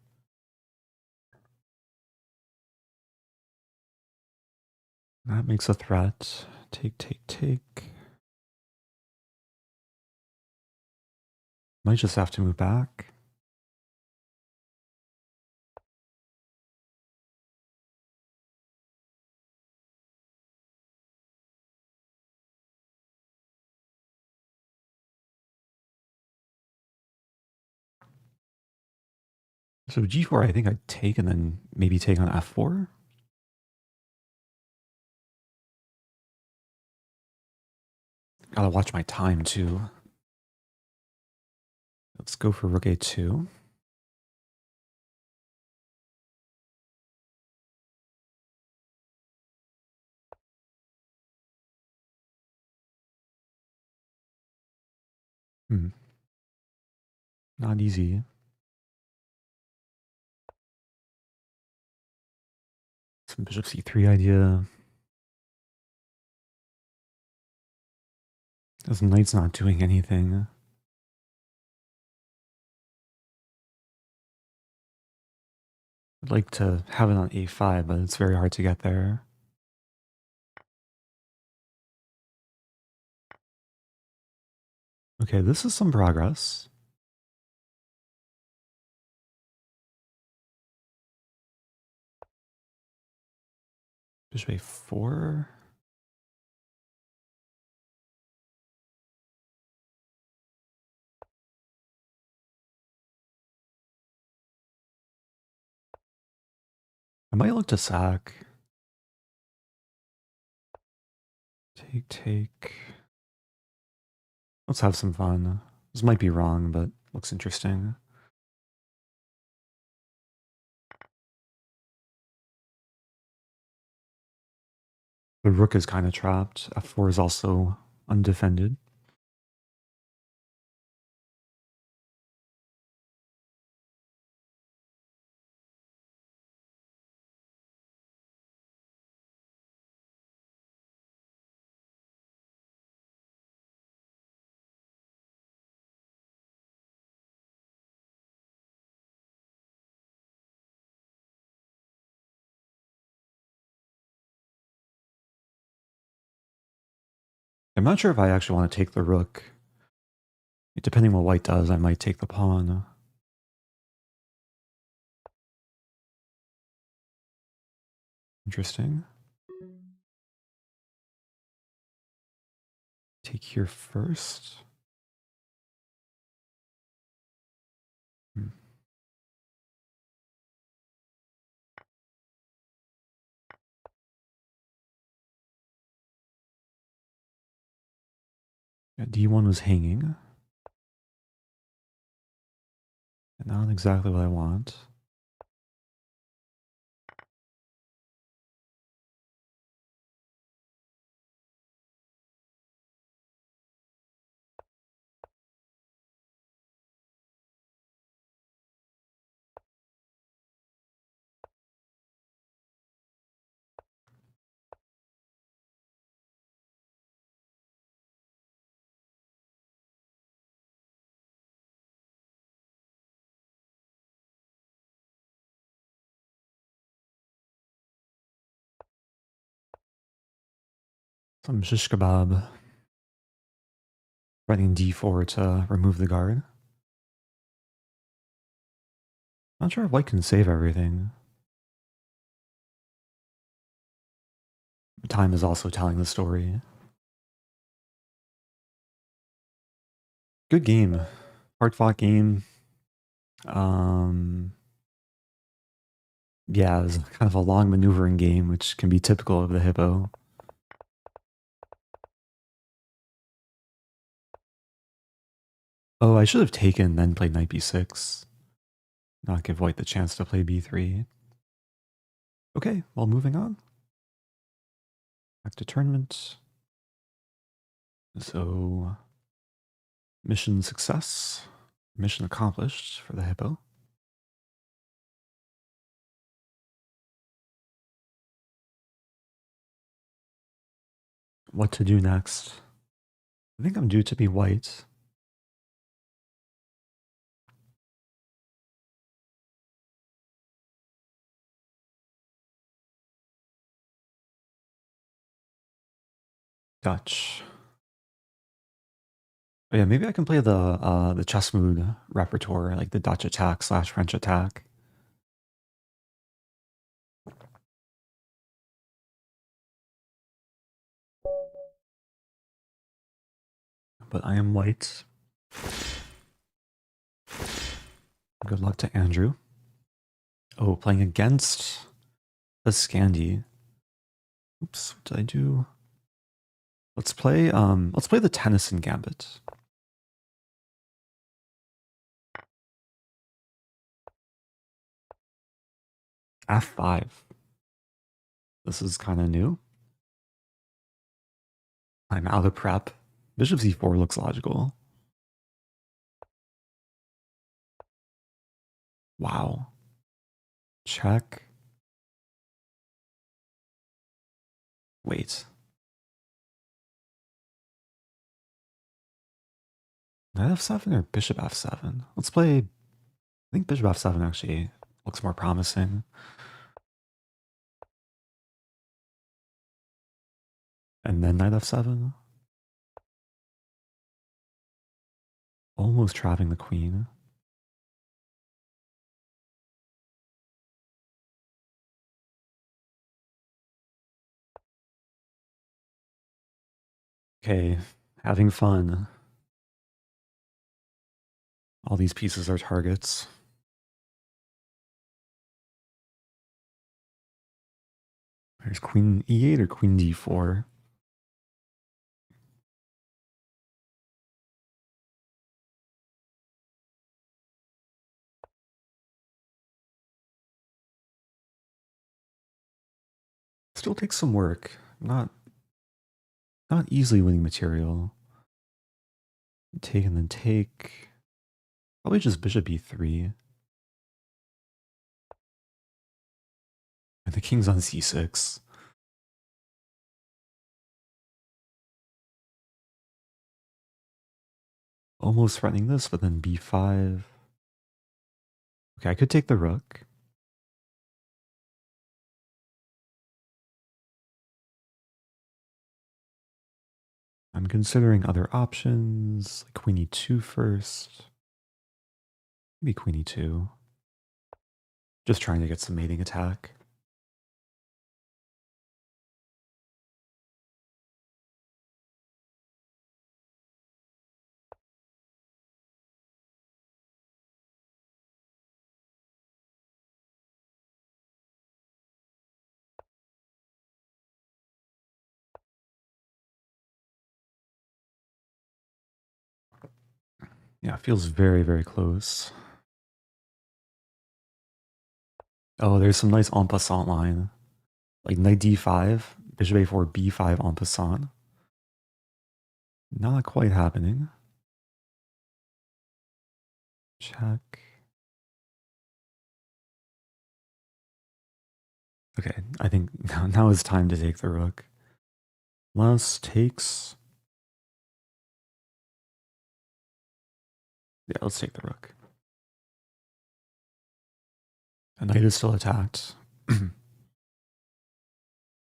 That makes a threat. Take, take, take. Might just have to move back. So g4, I think I'd take and then maybe take on f4. Gotta watch my time too. Let's go for rook a2. Not easy. Some bishop c3 idea. This knight's not doing anything. I'd like to have it on a5, but it's very hard to get there. Okay, this is some progress. Bishop a4. I might look to sack. Take. Let's have some fun. This might be wrong, but looks interesting. The rook is kind of trapped. F4 is also undefended. I'm not sure if I actually want to take the rook. Depending what white does, I might take the pawn. Interesting. Take here first. Yeah, D1 was hanging. And not exactly what I want. Some shish kebab. Running D4 to remove the guard. Not sure if white can save everything. Time is also telling the story. Good game. Hard-fought game. Yeah, it was kind of a long maneuvering game, which can be typical of the hippo. Oh, I should have taken, then played knight b6. Not give white the chance to play b3. Okay, well, moving on. Back to tournament. So, mission success. Mission accomplished for the hippo. What to do next? I think I'm due to be white. Dutch. Oh yeah, maybe I can play the chess mood repertoire, like the Dutch attack / French attack. But I am white. Good luck to Andrew. Oh, playing against a Scandi. Oops, what did I do? Let's play the Tennison Gambit. F5. This is kind of new. I'm out of prep. Bishop c4 looks logical. Wow. Check. Wait. Knight f7 or bishop f7? Let's play, I think bishop f7 actually Looks more promising. And then knight f7. Almost trapping the queen. Okay, having fun. All these pieces are targets. There's queen e8 or queen d4. Still takes some work. Not easily winning material. Take and then take. Probably just bishop e3. And the king's on c6. Almost threatening this, but then b5. Okay, I could take the rook. I'm considering other options, like queen e2 first. Maybe queen e2. Just trying to get some mating attack. Yeah, it feels very, very close. Oh, there's some nice en passant line. Like knight d5, bishop a4, b5 en passant. Not quite happening. Check. Okay, I think now is time to take the rook. Less takes. Yeah, let's take the rook. And knight is still attacked. And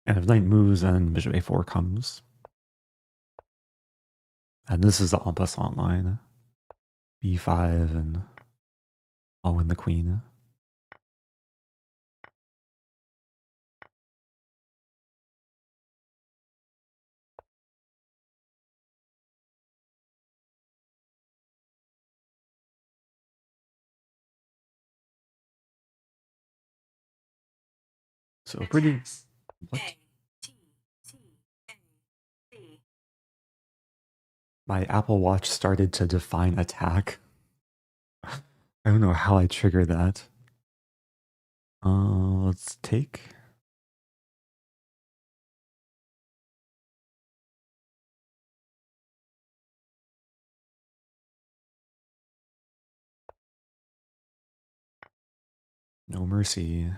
if knight moves, then bishop a4 comes. And this is the en passant line. b5, and I'll win the queen. So pretty... What? My Apple Watch started to define attack. I don't know how I triggered that. Let's take. No mercy.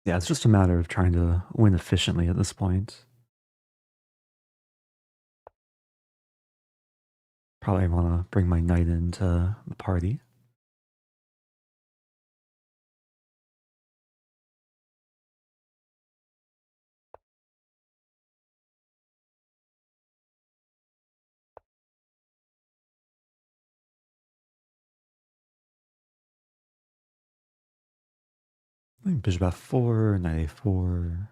Yeah, it's just a matter of trying to win efficiently at this point. Probably want to bring my knight into the party. Bishop f4, knight a4.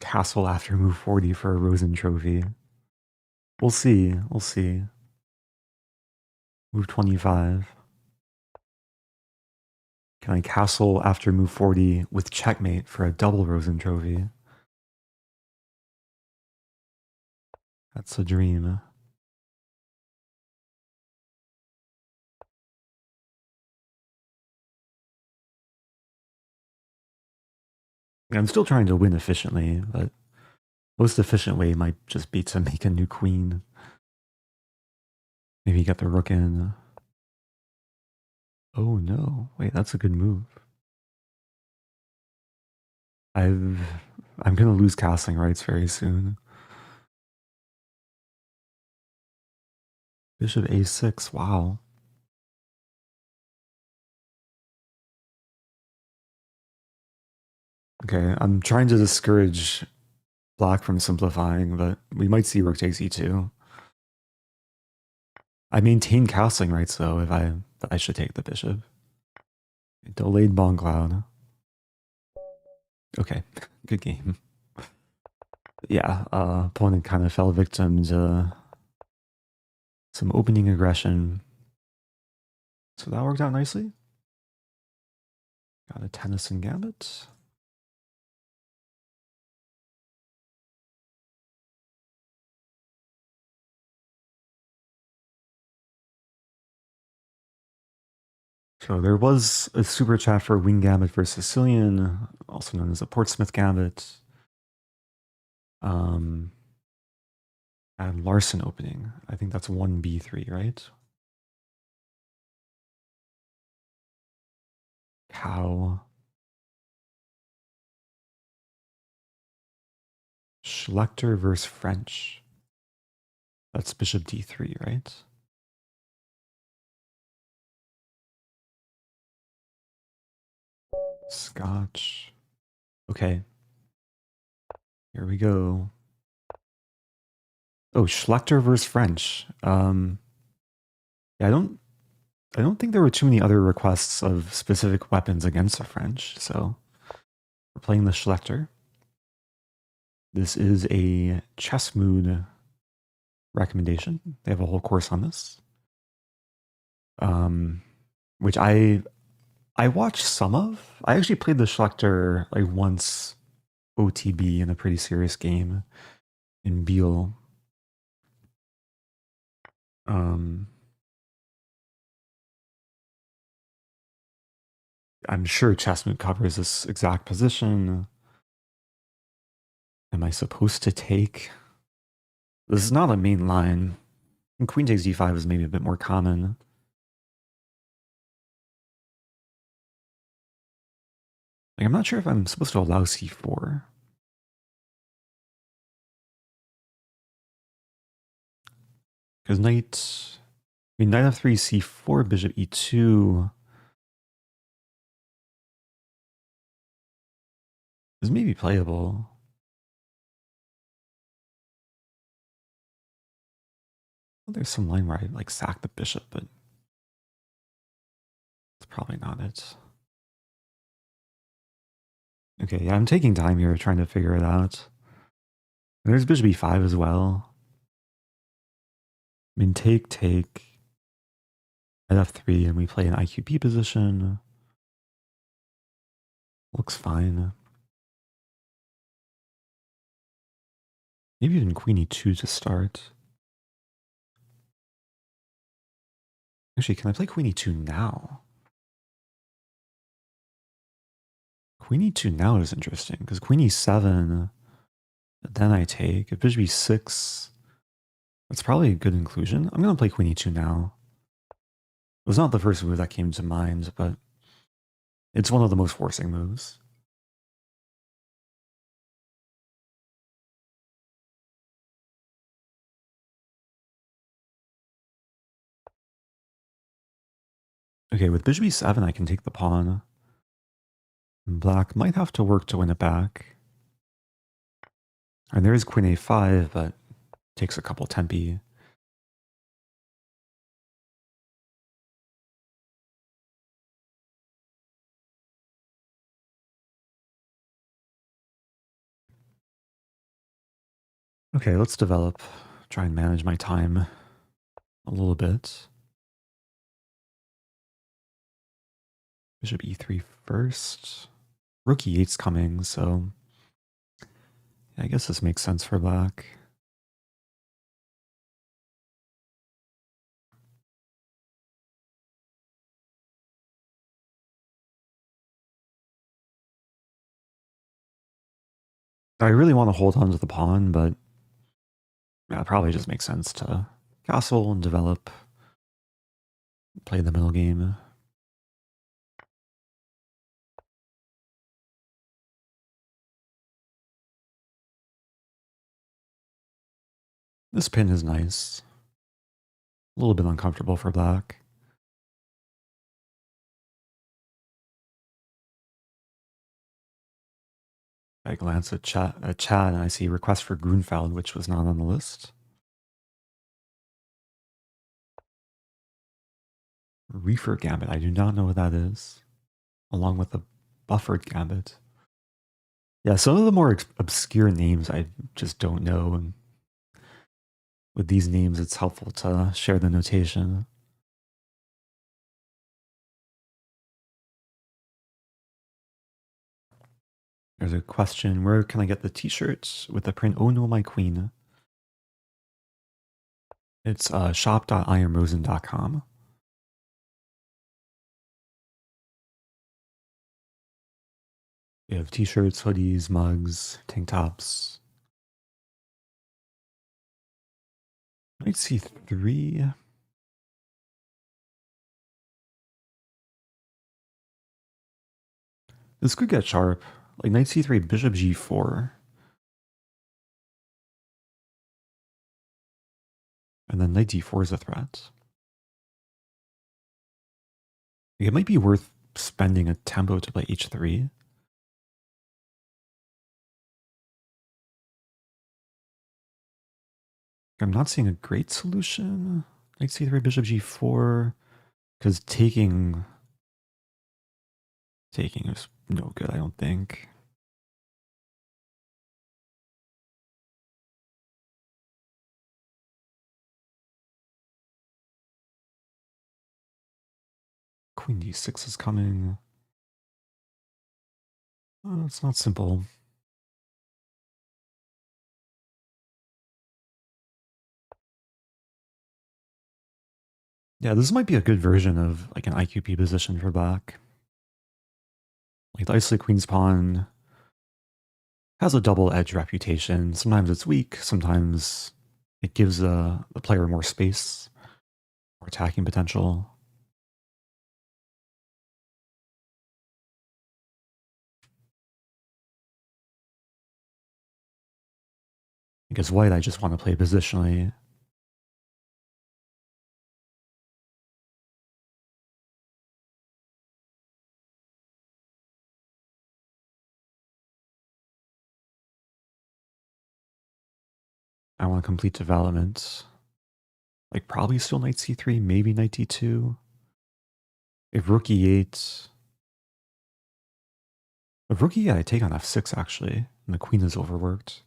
castle after move 40 for a Rosen trophy. We'll see. We'll see. Move 25. Can I castle after move 40 with checkmate for a double Rosen trophy? That's a dream. I'm still trying to win efficiently, but most efficient way might just be to make a new queen. Maybe get the rook in. Oh no, wait, that's a good move. I'm gonna lose castling rights very soon. Bishop a6, wow. Okay, I'm trying to discourage black from simplifying, but we might see rook takes e2. I maintain castling rights though if I should take the bishop. Delayed bomb cloud. Okay, good game. Yeah, opponent kind of fell victim to some opening aggression. So that worked out nicely. Got a Tennison Gambit. So there was a super chat for Wing Gambit for Sicilian, also known as a Portsmouth Gambit. And Larson opening. I think that's 1b3, right? Cow. Schlechter versus French. That's bishop d3, right? Scotch. Okay. Here we go. Oh, Schlechter versus French. Yeah, I don't think there were too many other requests of specific weapons against the French, so we're playing the Schlechter. This is a chess mood recommendation. They have a whole course on this. Which I watched some of. I actually played the Schlechter like once OTB in a pretty serious game in Biel. I'm sure Chessmoot covers this exact position. Am I supposed to take? This is not a main line. And Queen takes d5 is maybe a bit more common. Like, I'm not sure if I'm supposed to allow c4. Because knight f3, c4, bishop e2 is maybe playable. Well, there's some line where I like sack the bishop, but it's probably not it. Okay, yeah, I'm taking time here trying to figure it out. And there's bishop e5 as well. I mean, take, at f3, and we play an IQB position. Looks fine. Maybe even queen e2 to start. Actually, can I play queen e2 now? Queen e2 now is interesting, because queen e7, then I take. If bishop e6, that's probably a good inclusion. I'm going to play queen e2 now. It was not the first move that came to mind, but it's one of the most forcing moves. Okay, with bishop e7, I can take the pawn. Black might have to work to win it back. And there is queen a5, but takes a couple tempi. Okay, let's develop. Try and manage my time a little bit. Bishop e3 first. Rook e8's coming, so yeah, I guess this makes sense for black. I really want to hold on to the pawn, but yeah, it probably just makes sense to castle and develop, play the middle game. This pin is nice. A little bit uncomfortable for black. I glance at chat and I see request for Grunfeld, which was not on the list. Reefer Gambit, I do not know what that is. Along with the buffered Gambit. Yeah, some of the more obscure names I just don't know, and with these names it's helpful to share the notation. There's a question, where can I get the t-shirts with the print "Oh No My Queen"? It's shop.iamrosen.com. We have t-shirts, hoodies, mugs, tank tops. Knight c3. This could get sharp. Like knight c3, bishop g4. And then knight d4 is a threat. It might be worth spending a tempo to play h3. I'm not seeing a great solution. Knight c3, bishop g4. Because taking is no good, I don't think. Queen d6 is coming. Oh, it's not simple. Yeah, this might be a good version of like an IQP position for black. Like the isolate queen's pawn has a double-edged reputation. Sometimes it's weak, sometimes it gives the player more space, more attacking potential. Because white, I just want to play positionally. I want complete development. Like probably still knight c3, maybe knight d2. If rook e8. If rook e8, I take on f6 actually, and the queen is overworked.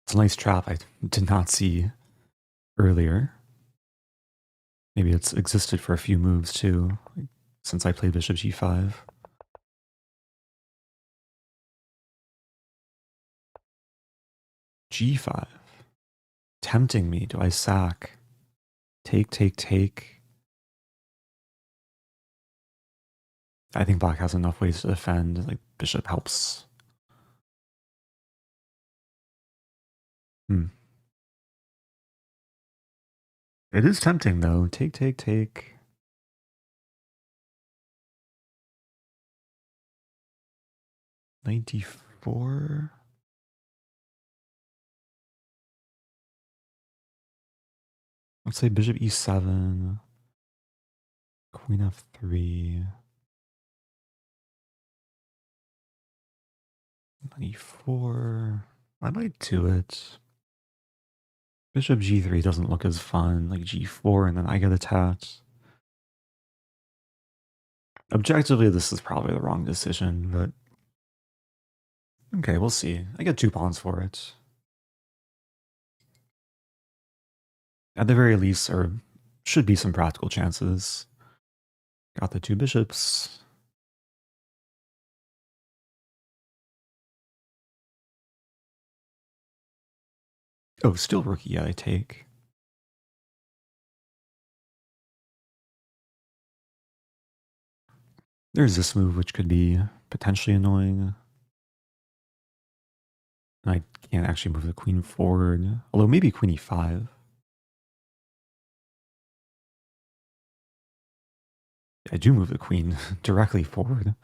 It's a nice trap I did not see earlier. Maybe it's existed for a few moves too, since I played bishop g5. g5. Tempting me. Do I sack? Take, take, take. I think black has enough ways to defend. Like bishop helps. It is tempting though. Take, take, take. Knight d4. Let's say bishop e7. Queen f3. Knight e4. I might do it. Bishop g3 doesn't look as fun. Like g4 and then I get attacked. Objectively, this is probably the wrong decision, but Okay, we'll see. I get 2 pawns for it. At the very least, there should be some practical chances. Got the 2 bishops. Oh, still rookie, yeah, I take. There's this move, which could be potentially annoying. And I can't actually move the queen forward. Although maybe queen e5. I do move the queen directly forward.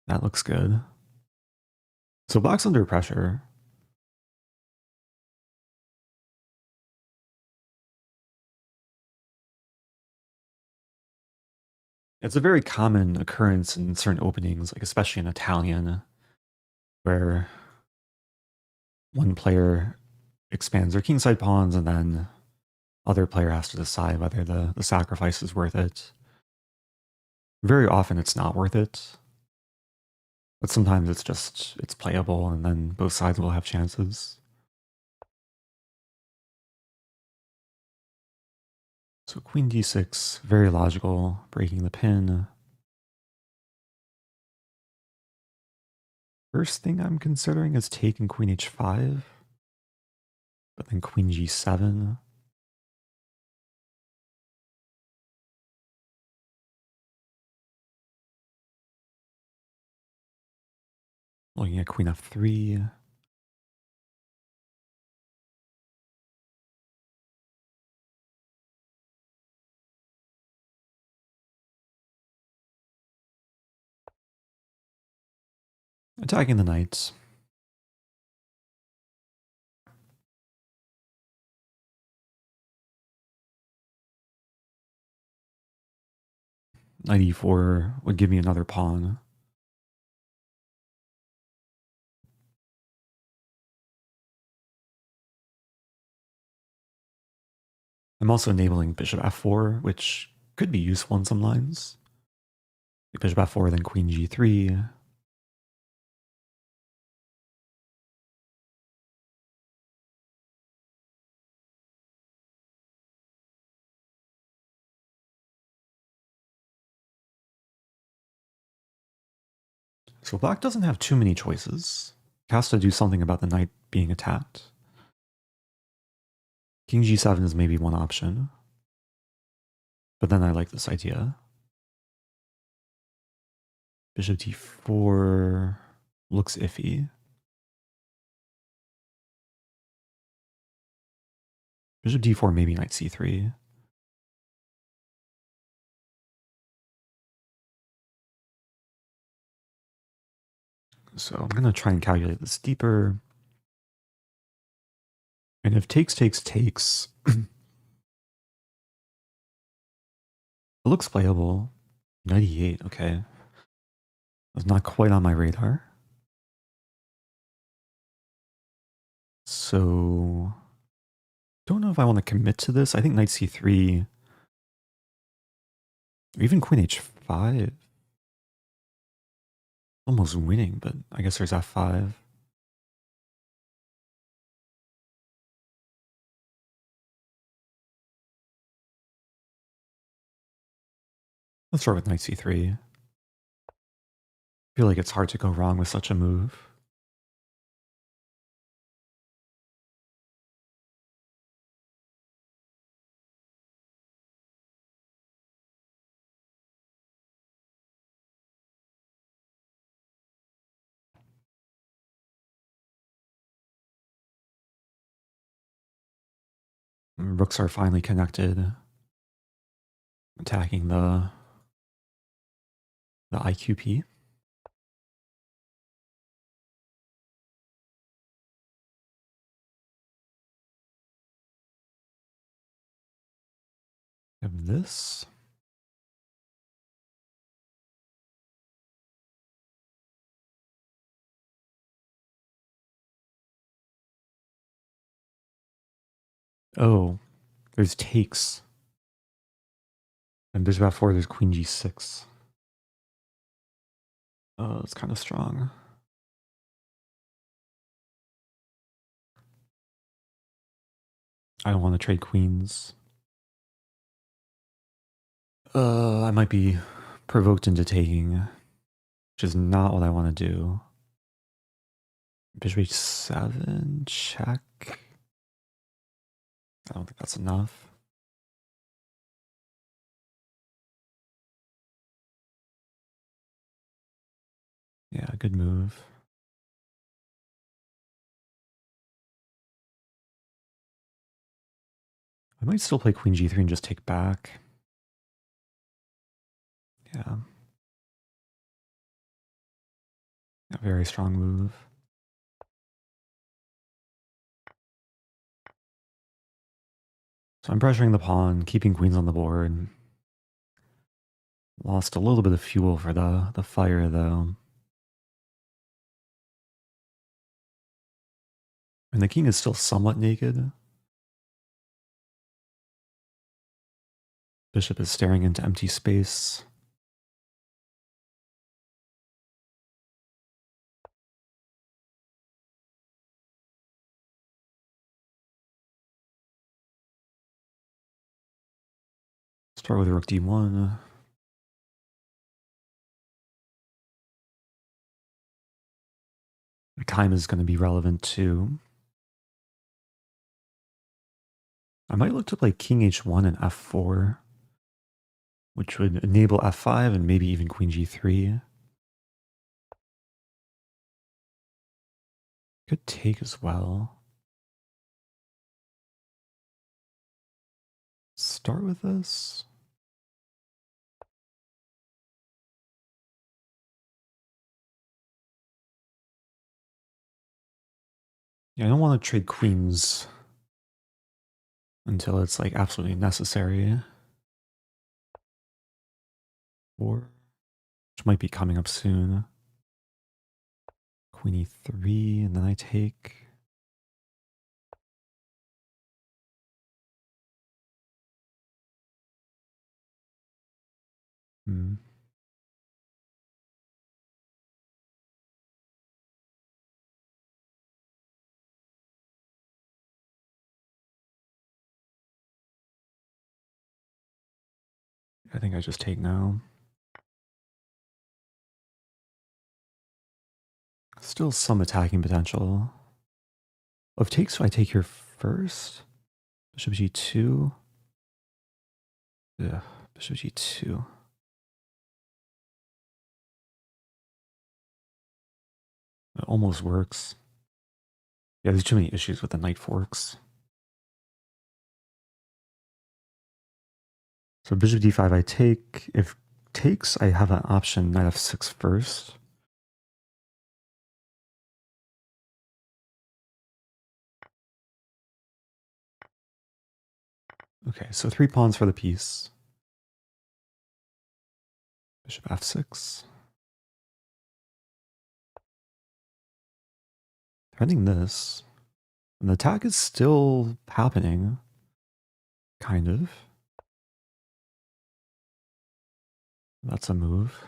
That looks good. So black's under pressure. It's a very common occurrence in certain openings, like especially in Italian, where one player expands their kingside pawns and then other player has to decide whether the sacrifice is worth it. Very often it's not worth it, but sometimes it's playable and then both sides will have chances. So queen d6, very logical, breaking the pin. First thing I'm considering is taking queen h5, but then queen g7. Looking at queen f3. Attacking the knights. Knight e4 would give me another pawn. I'm also enabling bishop f4, which could be useful in some lines. Bishop f4, then queen g3. So black doesn't have too many choices. Has to do something about the knight being attacked. King g7 is maybe one option. But then I like this idea. Bishop d4 looks iffy. Bishop d4, maybe knight c3. So I'm going to try and calculate this deeper. And if takes, it looks playable. Knight e8, okay. That's not quite on my radar. So, don't know if I want to commit to this. I think knight c3, or even queen h5. Almost winning, but I guess there's f5. Let's start with knight c3. I feel like it's hard to go wrong with such a move. Rooks are finally connected, attacking the IQP. Have this. Oh, there's takes. And bishop f4, there's queen g6. It's kind of strong. I don't want to trade queens. I might be provoked into taking, which is not what I want to do. Bishop h7, check. I don't think that's enough. Yeah, good move. I might still play queen g3 and just take back. Yeah. A very strong move. So I'm pressuring the pawn, keeping queens on the board. Lost a little bit of fuel for the fire, though. And the king is still somewhat naked. Bishop is staring into empty space. Start with rook d1. Time is going to be relevant too. I might look to play king h1 and f4, which would enable f5 and maybe even queen g3. Could take as well. Start with this. Yeah, I don't want to trade queens until it's like absolutely necessary. Or, which might be coming up soon. Queen e3, and then I take. I think I just take now. Still some attacking potential. If takes, I take here first. Bishop g2. Yeah, bishop g2. It almost works. Yeah, there's too many issues with the knight forks. So bishop d5 I take. If takes, I have an option knight f6 first. Okay, so 3 pawns for the piece. Bishop f6. Threatening this. And the attack is still happening. Kind of. That's a move.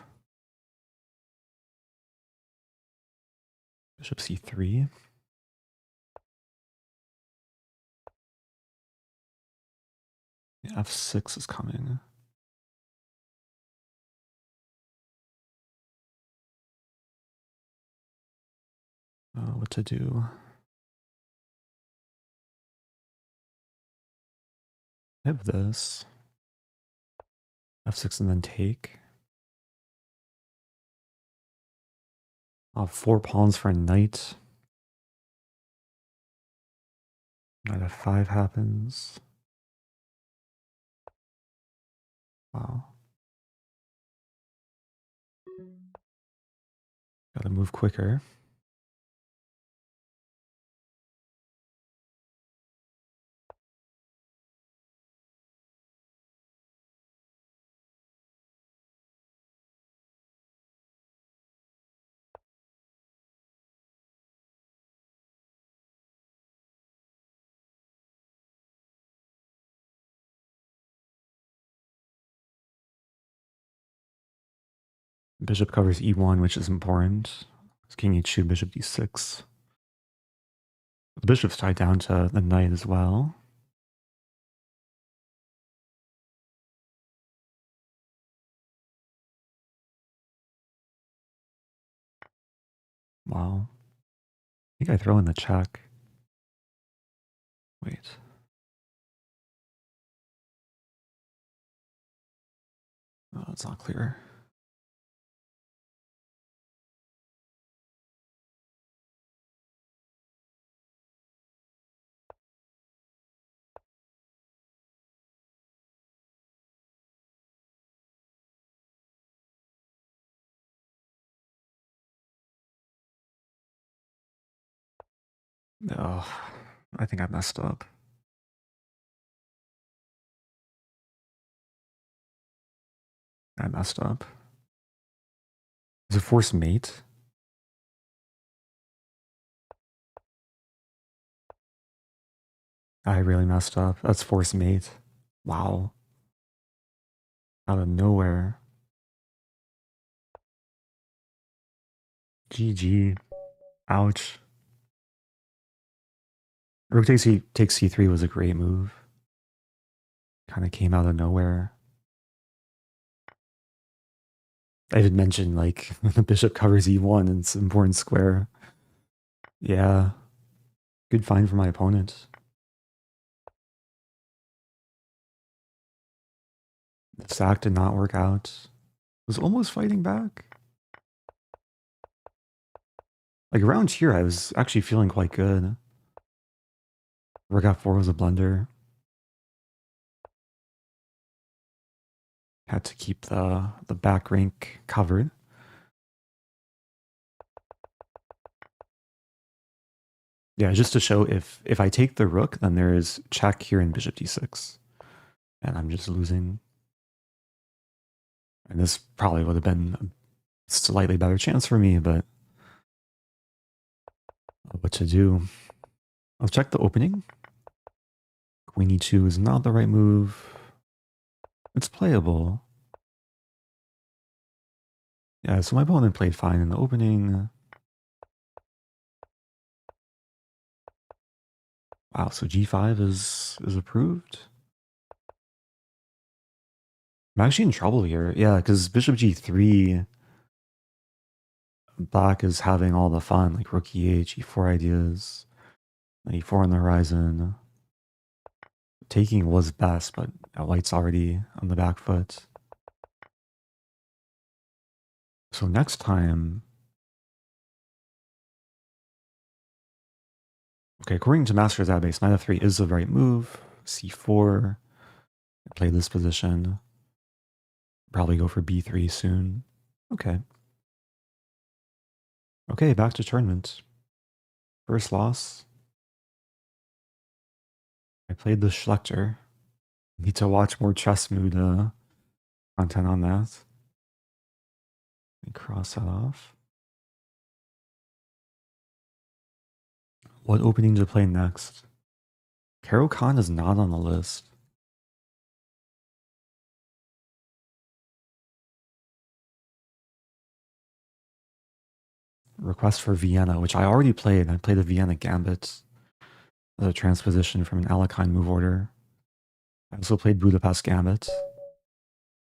Bishop c3. Yeah, f6 is coming. What to do? I have this. f6 and then take. I'll have 4 pawns for a knight. Knight f5 happens. Wow. Gotta move quicker. Bishop covers e1, which is important. It's king h2, bishop d6. The bishop's tied down to the knight as well. Wow. I think I throw in the check. Wait. Oh, it's not clear. Oh, I think I messed up. I messed up. Is it force mate? I really messed up. That's force mate. Wow. Out of nowhere. GG. Ouch. Rook takes c3 was a great move. Kind of came out of nowhere. I did mention, like, the bishop covers e1 and it's an important square. Yeah. Good find for my opponent. The sack did not work out. Was almost fighting back. Like, around here, I was actually feeling quite good. Rook f4 was a blunder. Had to keep the back rank covered. Yeah, just to show if I take the rook, then there is check here in bishop d6. And I'm just losing. And this probably would have been a slightly better chance for me, but what to do? I'll check the opening. Queen e2 is not the right move. It's playable. Yeah, so my opponent played fine in the opening. Wow, so g5 is approved. I'm actually in trouble here. Yeah, because bishop g3, black is having all the fun, like rook e8, e4 ideas, e4 on the horizon. Taking was best, but white's already on the back foot. So next time... Okay, according to Master's database, knight f3 is the right move. c4. Play this position. Probably go for b3 soon. Okay. Okay, back to tournament. First loss. I played the Schlechter. Need to watch more chess mood content on that. Let me cross that off. What opening to play next? Caro Khan is not on the list. Request for Vienna, which I already played. I played a Vienna Gambit as a transposition from an Alekhine move order. I also played Budapest Gambit.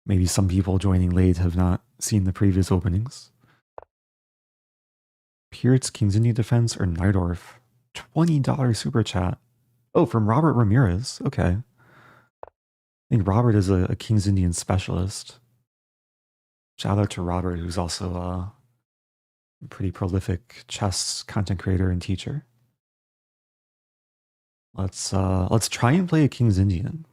Maybe some people joining late have not seen the previous openings. Pirc, King's Indian Defense, or Neidorf? $20 super chat. Oh, from Robert Ramirez. Okay. I think Robert is a King's Indian specialist. Shout out to Robert, who's also a pretty prolific chess content creator and teacher. Let's try and play a King's Indian,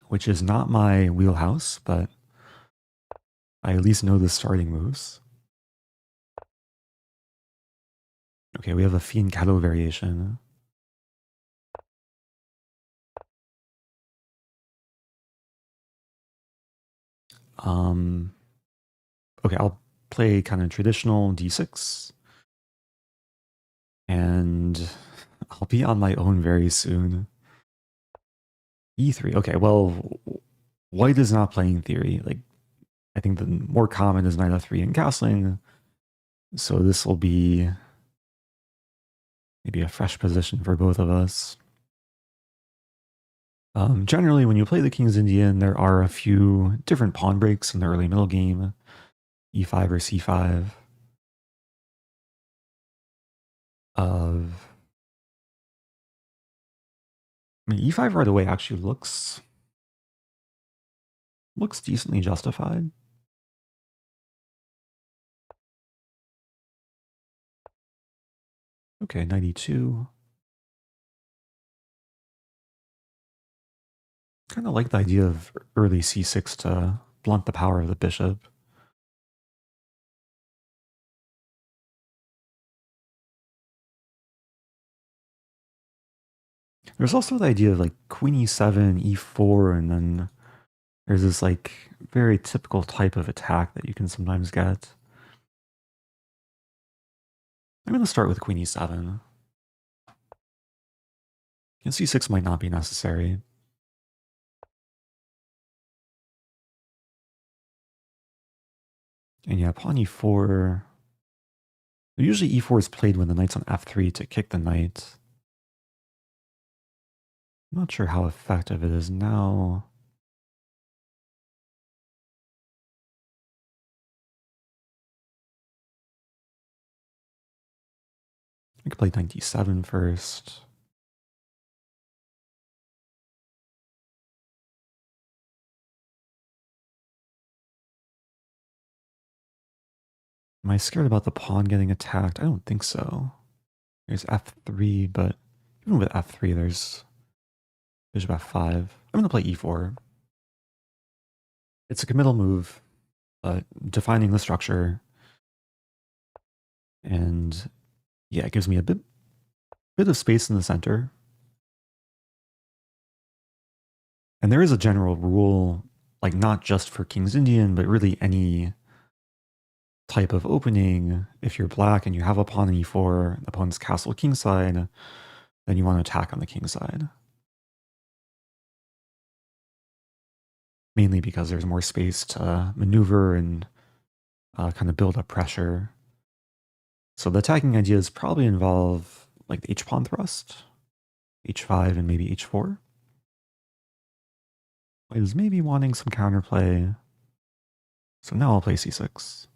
which is not my wheelhouse, but I at least know the starting moves. Okay, we have a Fianchetto variation. Okay, I'll play kind of traditional d6. And I'll be on my own very soon. e3. Okay, well, white is not playing theory. Like, I think the more common is knight f3 and castling. So this will be maybe a fresh position for both of us. Generally, when you play the King's Indian, there are a few different pawn breaks in the early middle game. e5 or c5. of... I mean, e5 right away actually looks decently justified. Okay, 92. Kind of like the idea of early c6 to blunt the power of the bishop. There's also the idea of like queen e7, e4, and then there's this like very typical type of attack that you can sometimes get. I'm going to start with queen e7. And c6 might not be necessary. And yeah, pawn e4. Usually e4 is played when the knight's on f3 to kick the knight. I'm not sure how effective it is now. I could play knight d7 first. Am I scared about the pawn getting attacked? I don't think so. There's f3, but even with f3, there's bishop f5. I'm going to play e4. It's a committal move, but defining the structure. And yeah, it gives me a bit of space in the center. And there is a general rule, like not just for King's Indian, but really any type of opening. If you're black and you have a pawn in e4, the opponent's castle kingside, then you want to attack on the king side. Mainly because there's more space to maneuver and kind of build up pressure. So the attacking ideas probably involve like the h-pawn thrust, h5 and maybe h4. White is maybe wanting some counterplay. So now I'll play c6.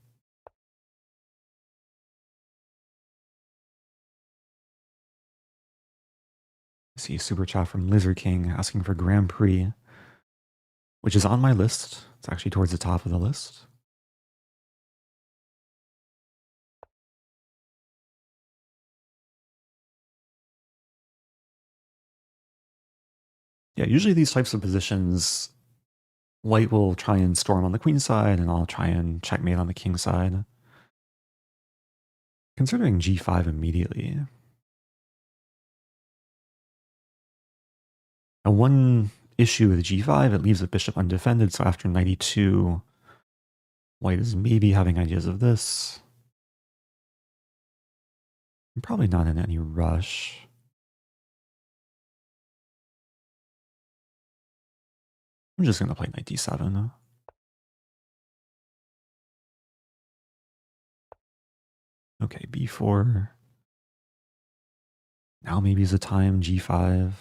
I see a super chat from Lizard King asking for Grand Prix, which is on my list. It's actually towards the top of the list. Yeah, usually these types of positions, white will try and storm on the queen side, and I'll try and checkmate on the king side. Considering g5 immediately. Now, one issue with g5, it leaves the bishop undefended, so after knight e2, white is maybe having ideas of this. I'm probably not in any rush. I'm just going to play knight d7. Okay, b4. Now maybe is the time, g5.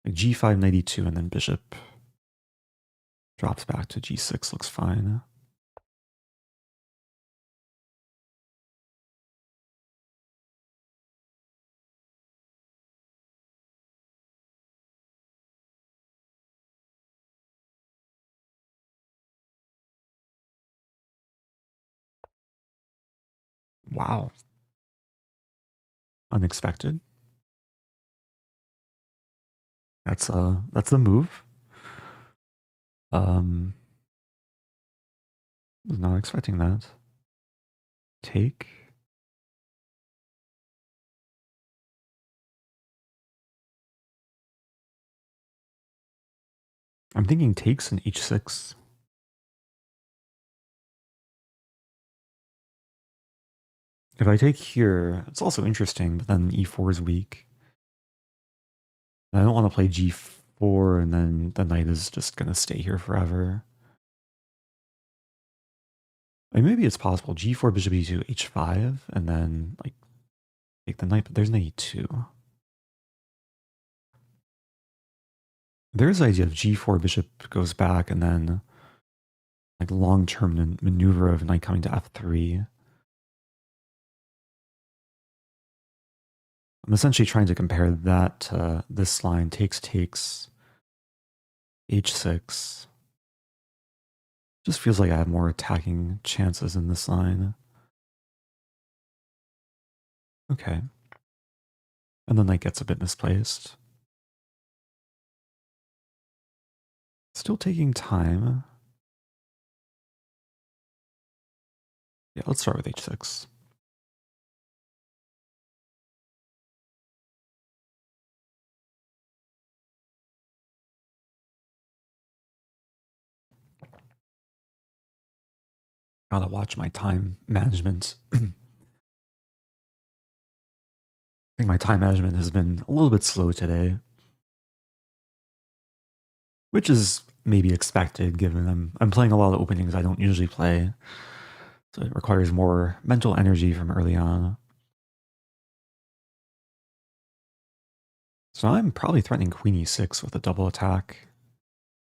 Like g5, knight e2, and then bishop drops back to g6, looks fine. Wow. Unexpected. That's a move. Was not expecting that. Take. I'm thinking takes in h6. If I take here, it's also interesting, but then e4 is weak. I don't want to play g4 and then the knight is just going to stay here forever. I mean, maybe it's possible. G4, bishop e2, h5, and then like take the knight, but there's knight e2. There's the idea of g4, bishop goes back, and then like long-term maneuver of knight coming to f3. I'm essentially trying to compare that to this line, takes, h6. Just feels like I have more attacking chances in this line. Okay. And the knight gets a bit misplaced. Still taking time. Yeah, let's start with h6. Gotta watch my time management. I think my time management has been a little bit slow today, which is maybe expected given I'm playing a lot of openings I don't usually play, so it requires more mental energy from early on. So I'm probably threatening queen e6 with a double attack.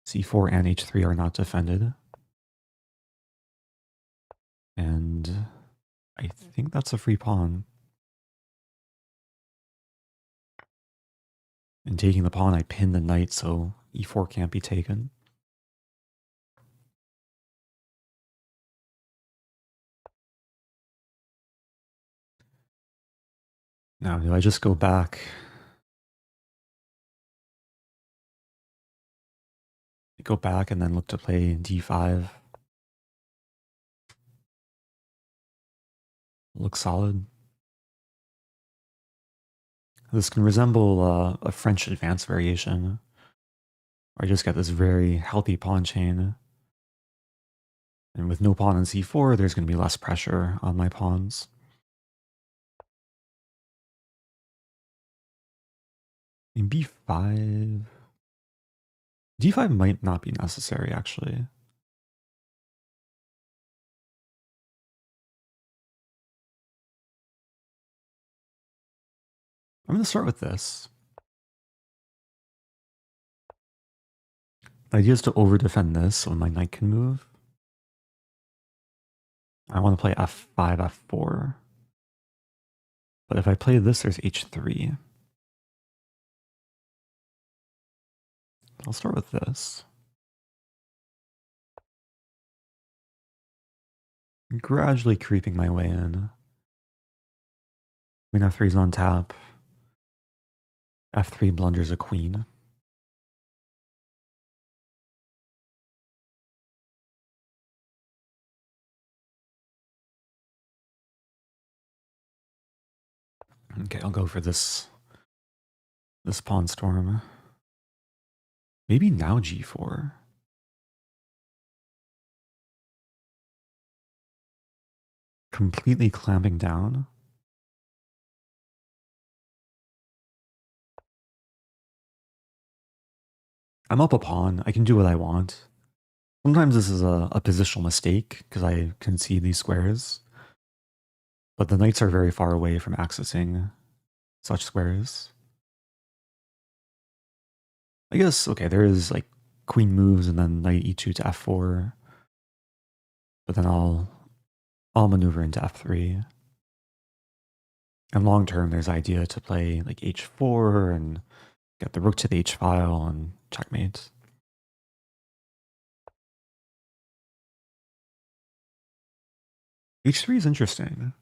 c4 and h3 are not defended. And I think that's a free pawn. And taking the pawn, I pin the knight, so e4 can't be taken. Now, do I just go back? Go back and then look to play d5. Looks solid. This can resemble a French advanced variation, where I just get this very healthy pawn chain. And with no pawn on c4, there's going to be less pressure on my pawns. In b5... d5 might not be necessary, actually. I'm going to start with this. The idea is to over-defend this so my knight can move. I want to play f5, f4. But if I play this, there's h3. I'll start with this. Gradually creeping my way in. Queen f3 is on tap. f3 blunders a queen. Okay, I'll go for this pawn storm. Maybe now g4. Completely clamping down. I'm up a pawn. I can do what I want. Sometimes this is a positional mistake because I concede these squares. But the knights are very far away from accessing such squares. I guess, okay, there is like queen moves and then knight e2 to f4. But then I'll maneuver into f3. And long term, there's the idea to play like h4 and get the rook to the h file and checkmate. h3 is interesting.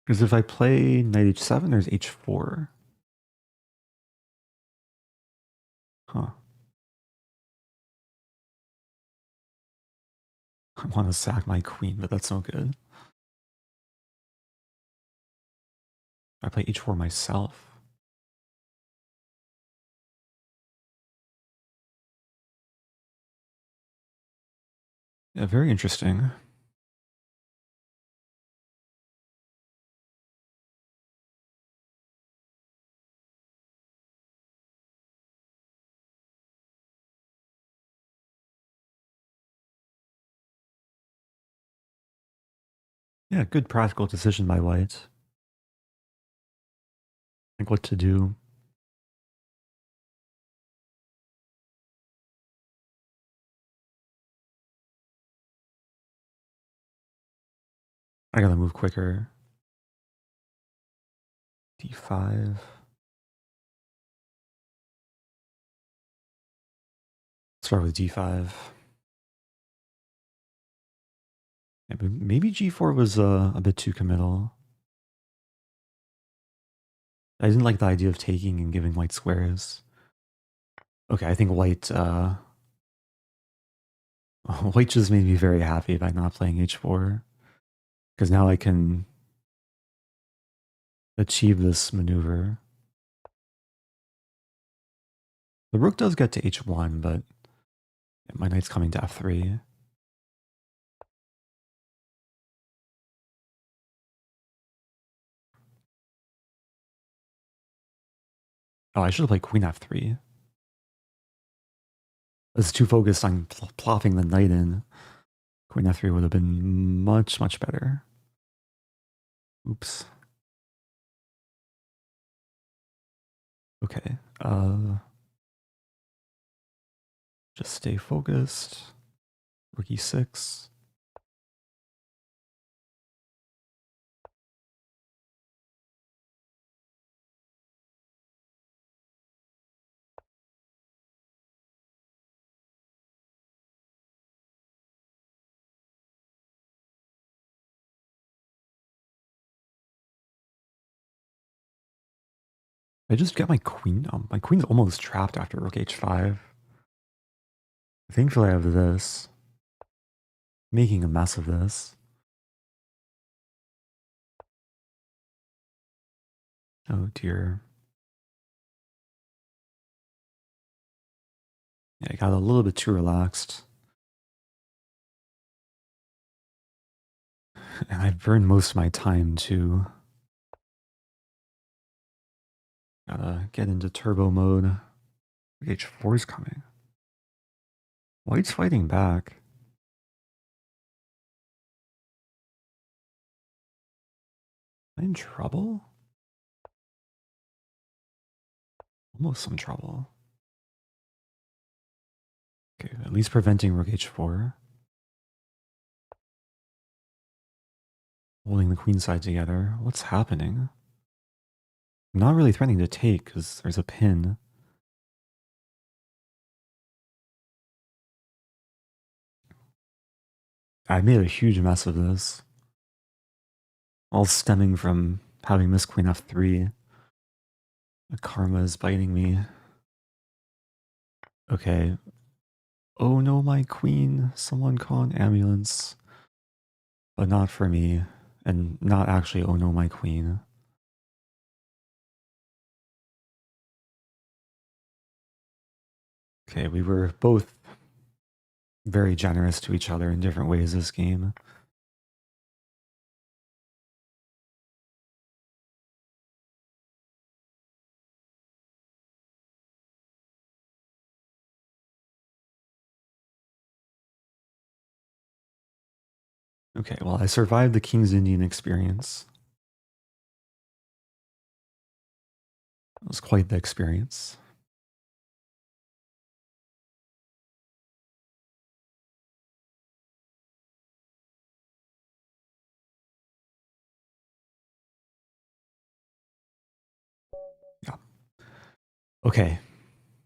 Because if I play knight h7, there's h4. Huh. I want to sack my queen, but that's no good. I play h4 myself. Yeah, very interesting. Yeah, good practical decision by white. Like what to do. I gotta move quicker. d5. Start with d5. Yeah, maybe g4 was a bit too committal. I didn't like the idea of taking and giving white squares. Okay, I think white white just made me very happy by not playing h4. Because now I can achieve this maneuver. The rook does get to h1, but my knight's coming to f3. Oh, I should have played queen f3. I was too focused on plopping the knight in. Queen f3 would have been much, much better. Oops. Okay. Just stay focused. Rook e6. I just get my queen. My queen's almost trapped after rook h5. Thankfully, I have this. Making a mess of this. Oh dear. Yeah, I got a little bit too relaxed. And I burned most of my time too. Gotta get into turbo mode. H4 is coming. White's fighting back. Am I in trouble? Almost some trouble. Okay, at least preventing rook h4. Holding the queen side together. What's happening? I'm not really threatening to take because there's a pin. I made a huge mess of this. All stemming from having missed queen f3. The karma is biting me. Okay. Oh no, my queen. Someone call an ambulance. But not for me. And not actually oh no, my queen. Okay, we were both very generous to each other in different ways this game. Okay, well, I survived the King's Indian experience. It was quite the experience. Yeah. Okay,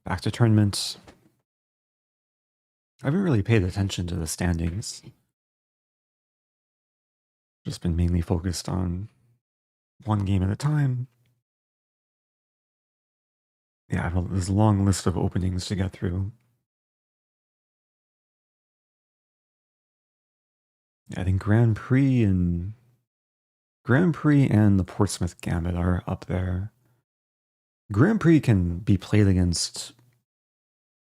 back to tournament. I haven't really paid attention to the standings. Just been mainly focused on one game at a time. Yeah, there's a long list of openings to get through. I think Grand Prix and the Portsmouth Gambit are up there. Grand Prix can be played against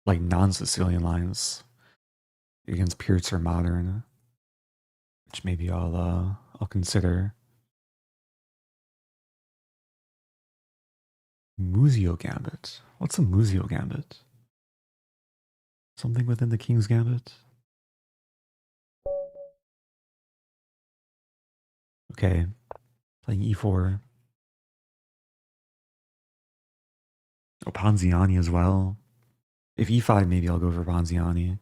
like non-Sicilian lines, against Pirc or Modern, which maybe I'll consider. Muzio Gambit. What's a Muzio Gambit? Something within the King's Gambit? Okay, playing e4. Oh, Ponziani as well. If e5, maybe I'll go for Ponziani.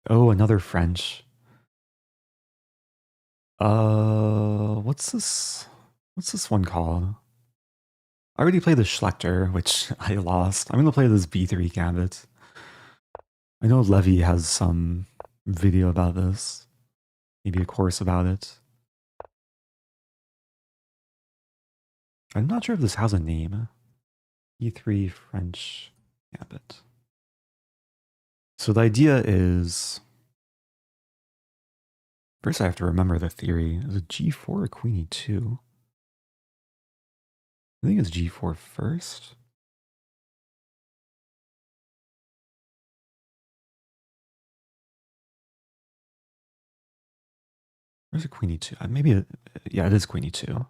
Oh, another French. What's this? What's this one called? I already played the Schlechter, which I lost. I'm gonna play this B3 Gambit. I know Levy has some video about this. Maybe a course about it. I'm not sure if this has a name. E3 French Gambit. So the idea is, first I have to remember the theory. Is it G4 or Queen E2? I think it's G4 first. Where's a Queen E2? Maybe, yeah, it is Queen E2.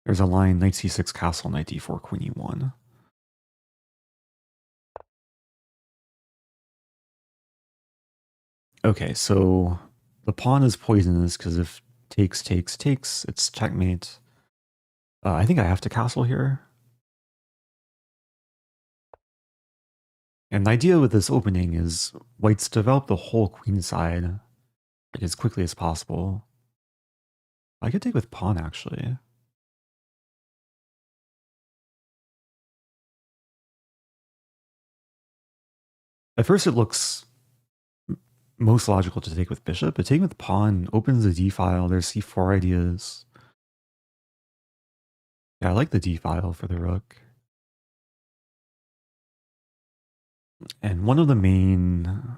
There's a line Knight C6 Castle, Knight D4, Queen E1. Okay, so the pawn is poisonous because if takes, it's checkmate. I think I have to castle here. And the idea with this opening is white's develop the whole queen side like, as quickly as possible. I could take with pawn, actually. At first it looks most logical to take with bishop, but taking with pawn opens the d-file. There's c4 ideas. Yeah, I like the d-file for the rook. And one of the main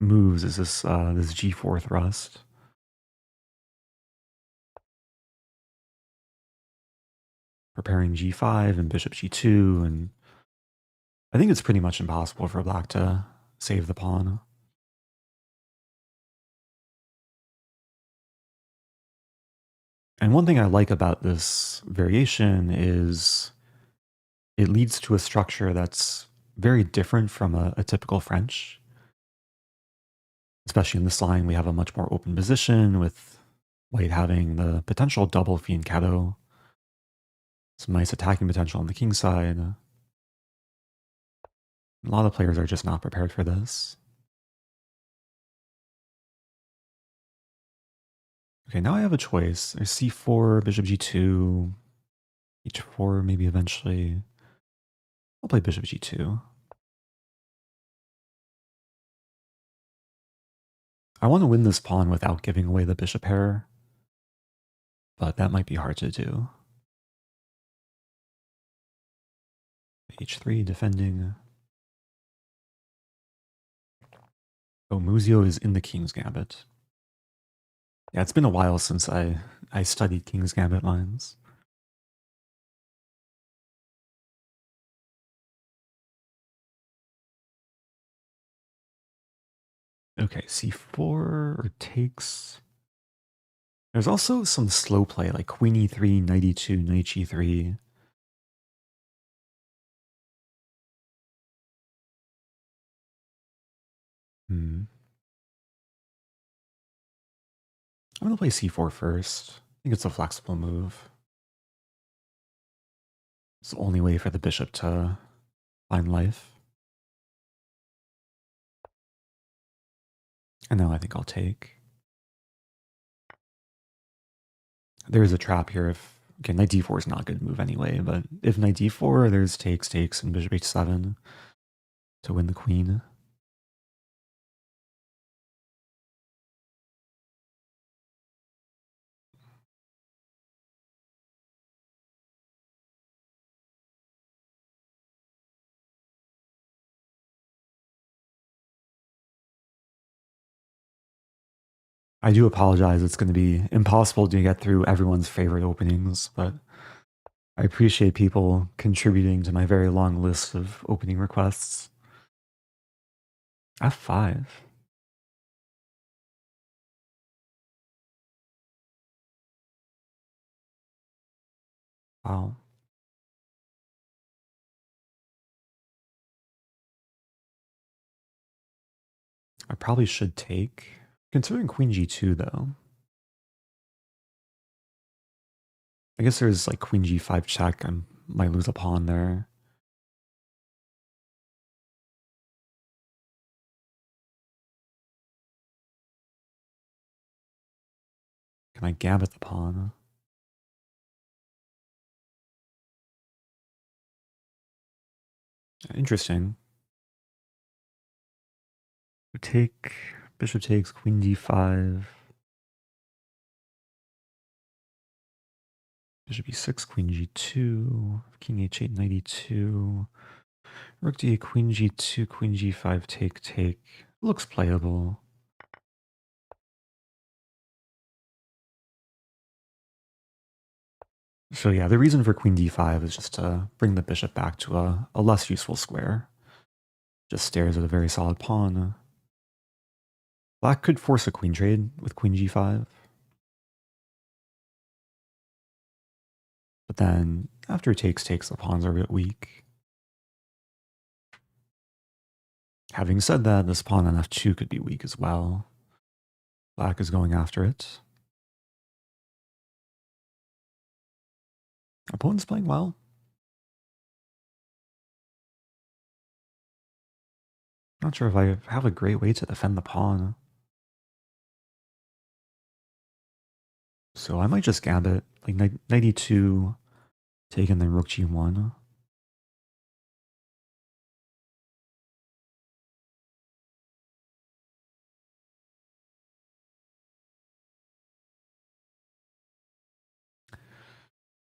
moves is this this g4 thrust. Preparing g5 and bishop g2, and I think it's pretty much impossible for black to save the pawn. And one thing I like about this variation is it leads to a structure that's very different from a typical French. Especially in this line, we have a much more open position with white having the potential double fianchetto. Some nice attacking potential on the king side. A lot of players are just not prepared for this. Okay, now I have a choice. There's c4, bishop g2, h4 maybe eventually. I'll play bishop g2. I want to win this pawn without giving away the bishop pair, but that might be hard to do. h3 defending. Oh, Muzio is in the King's Gambit. Yeah, it's been a while since I studied King's Gambit lines. Okay, c4 or takes. There's also some slow play like queen e3, knight e2, knight g3. I'm going to play c4 first. I think it's a flexible move. It's the only way for the bishop to find life. And now I think I'll take. There is a trap here if, okay, knight d4 is not a good move anyway, but if knight d4, there's takes, and bishop h7 to win the queen. I do apologize. It's going to be impossible to get through everyone's favorite openings, but I appreciate people contributing to my very long list of opening requests. F5. Wow. I probably should take. Considering queen g2, though. I guess there's like queen g5 check. I might lose a pawn there. Can I Gambit the pawn? Interesting. Take, bishop takes, queen d5. Bishop e6, queen g2, king h8, knight e2. Rook d8, queen g2, queen g5, take, take. Looks playable. So yeah, the reason for queen d5 is just to bring the bishop back to a less useful square. Just stares at a very solid pawn. Black could force a queen trade with queen g5. But then after takes, the pawns are a bit weak. Having said that, this pawn on f2 could be weak as well. Black is going after it. Opponent's playing well. Not sure if I have a great way to defend the pawn. So I might just Gambit, like knight e2, take, and then rook g1.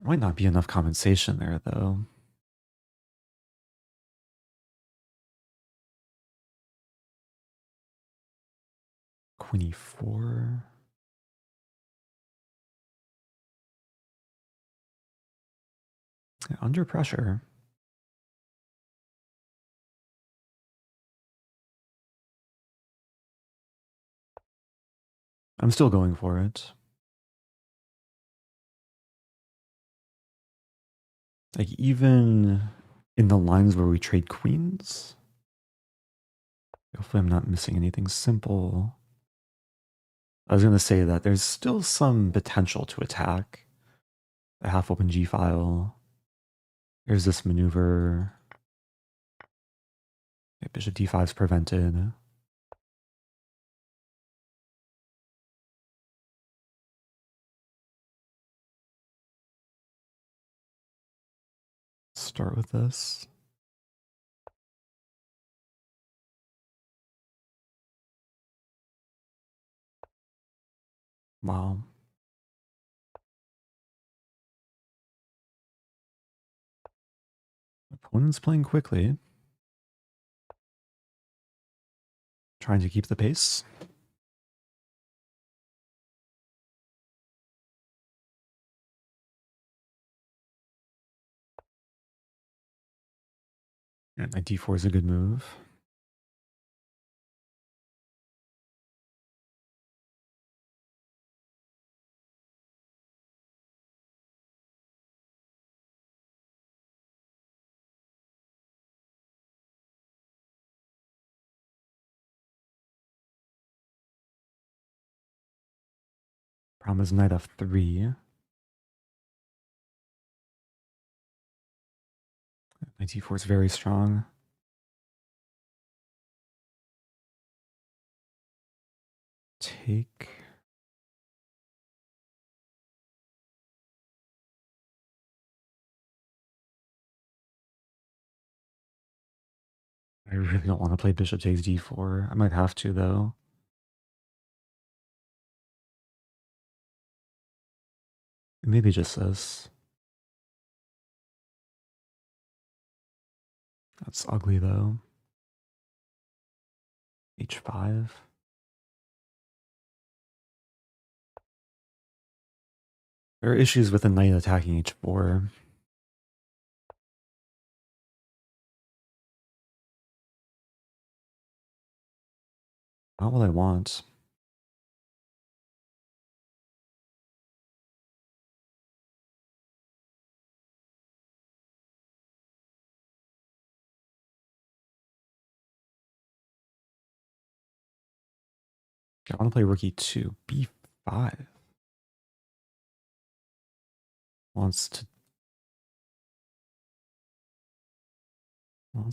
There might not be enough compensation there, though. Queen e4. Yeah, under pressure. I'm still going for it. Like, even in the lines where we trade queens, hopefully I'm not missing anything simple. I was going to say that there's still some potential to attack. A half-open g-file. There's this maneuver. Yeah, bishop d5 is prevented. Start with this. Wow. Opponent's playing quickly. Trying to keep the pace. And knight d4 is a good move. Problem is knight f3. Knight d4 is very strong. Take. I really don't want to play bishop takes d4. I might have to, though. Maybe just this. That's ugly, though. h5. There are issues with the knight attacking h4. Not what I want. I want to play rook e2. b5. Wants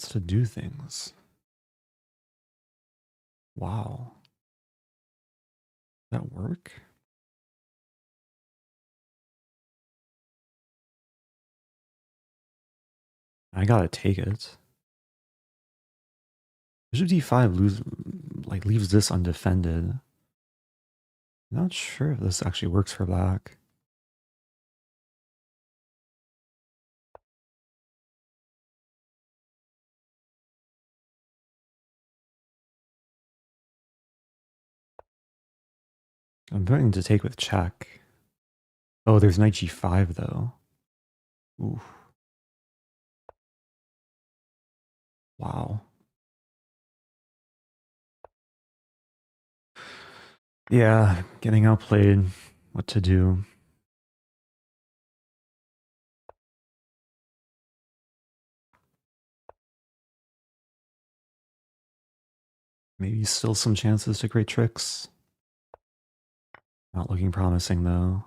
to do things. Wow. That work? I gotta take it. Bishop d5 leaves this undefended. Not sure if this actually works for black. I'm going to take with check. Oh, there's knight g5 though. Ooh. Wow. Yeah, getting outplayed. What to do? Maybe still some chances to create tricks. Not looking promising though.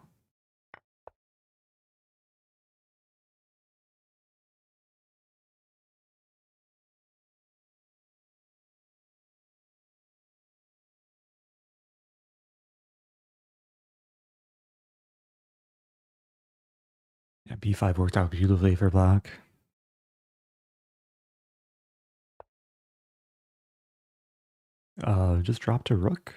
Yeah, b5 worked out beautifully for black. Just dropped a rook.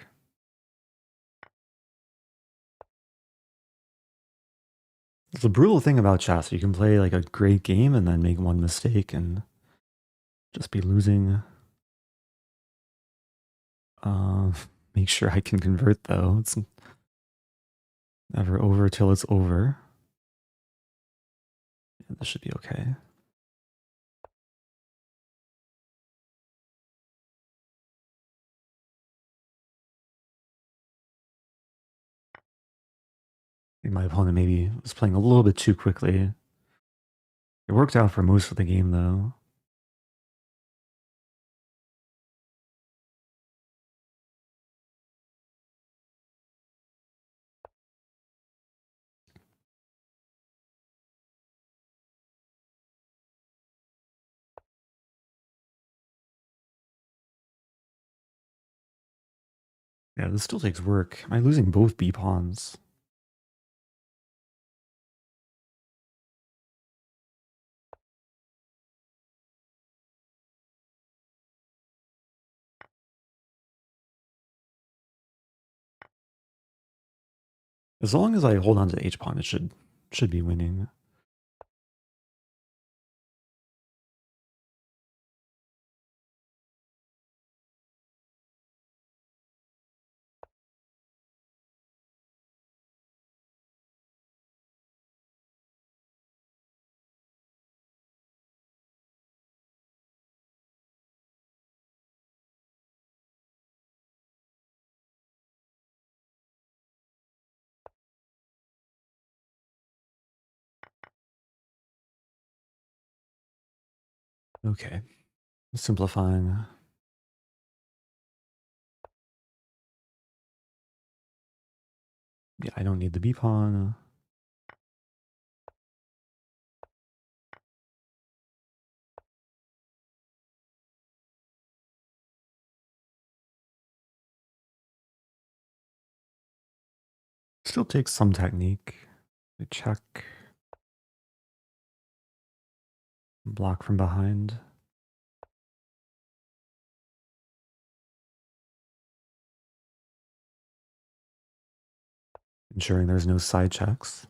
The brutal thing about chess, you can play like a great game and then make one mistake and just be losing. Make sure I can convert though. It's never over till it's over. Yeah, this should be okay. I think my opponent maybe was playing a little bit too quickly. It worked out for most of the game though. Yeah, this still takes work. Am I losing both b pawns? As long as I hold on to h pawn, it should be winning. Okay, simplifying. Yeah, I don't need the b pawn. Still takes some technique. I check. Block from behind. Ensuring there's no side checks.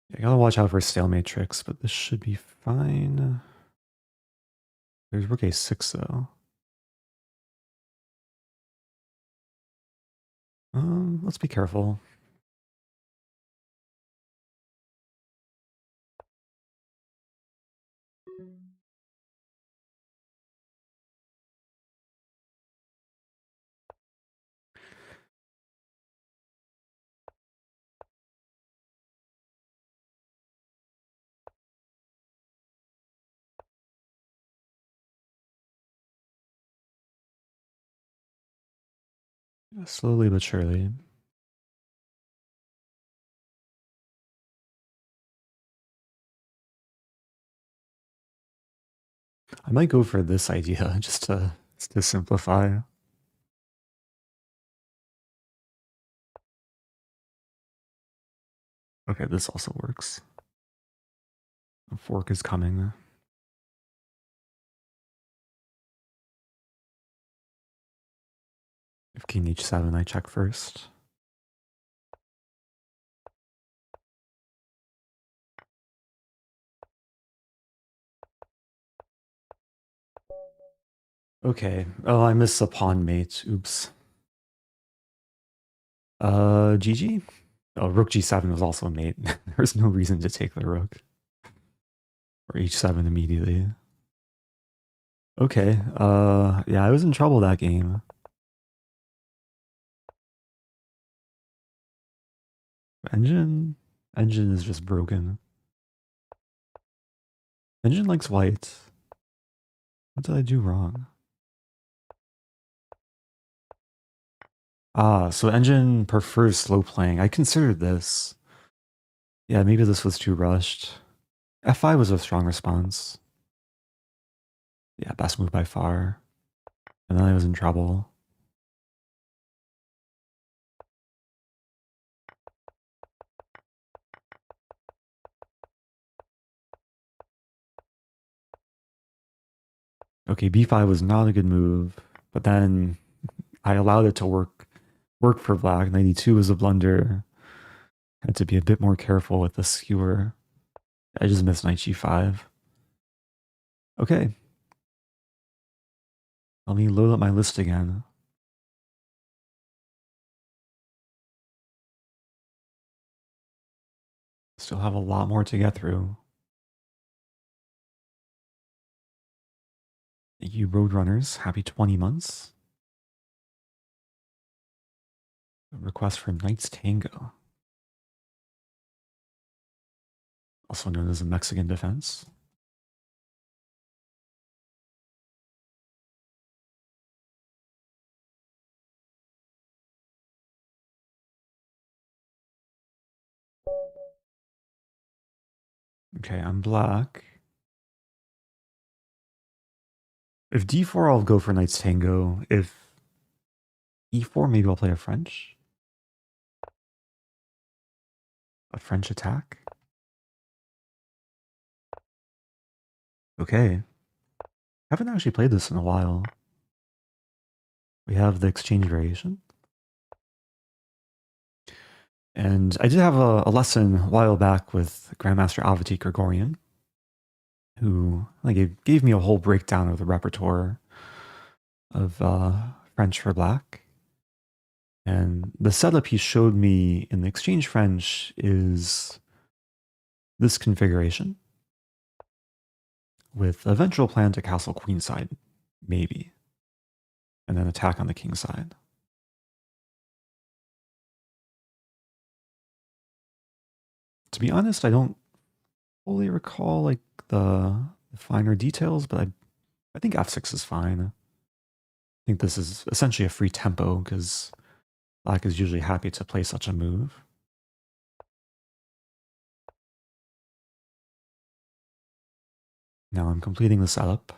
Yeah, I gotta watch out for stalemate tricks, but this should be fine. There's rook a6 though. Let's be careful. Yeah, slowly but surely. I might go for this idea just to simplify. Okay, this also works. A fork is coming. If king h7, I check first. Okay. Oh, I missed a pawn mate. Oops. GG? Oh, rook g7 was also a mate. There's no reason to take the rook. Or h7 immediately. Okay. Yeah, I was in trouble that game. Engine is just broken. Engine likes white. What did I do wrong? Ah, so engine prefers slow playing. I considered this. Yeah, maybe this was too rushed. F5 was a strong response. Yeah, best move by far. And then I was in trouble. Okay, b5 was not a good move, but then I allowed it to work for black. 92 was a blunder. Had to be a bit more careful with the skewer. I just missed knight g5. Okay. Let me load up my list again. Still have a lot more to get through. Thank you, Roadrunners. Happy 20 months. A request for Knight's Tango. Also known as a Mexican defense. Okay, I'm black. If d4, I'll go for Knight's Tango. If e4, maybe I'll play a French. A French attack. Okay. Haven't actually played this in a while. We have the exchange variation. And I did have a lesson a while back with Grandmaster Avati Gregorian, who gave me a whole breakdown of the repertoire of French for black. And the setup he showed me in the exchange French is this configuration with a eventual plan to castle queenside, maybe, and then attack on the king side. To be honest, I don't fully recall the finer details, but I think f6 is fine. I think this is essentially a free tempo because black is usually happy to play such a move. Now I'm completing the setup.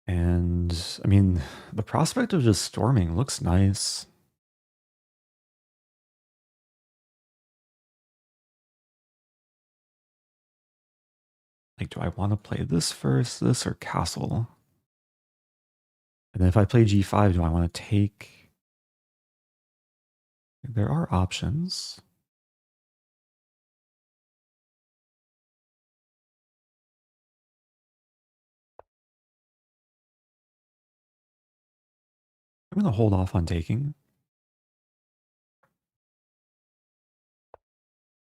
And I mean, the prospect of just storming looks nice. Do I want to play this first, this, or castle? And then if I play g5, do I want to take? There are options. I'm going to hold off on taking.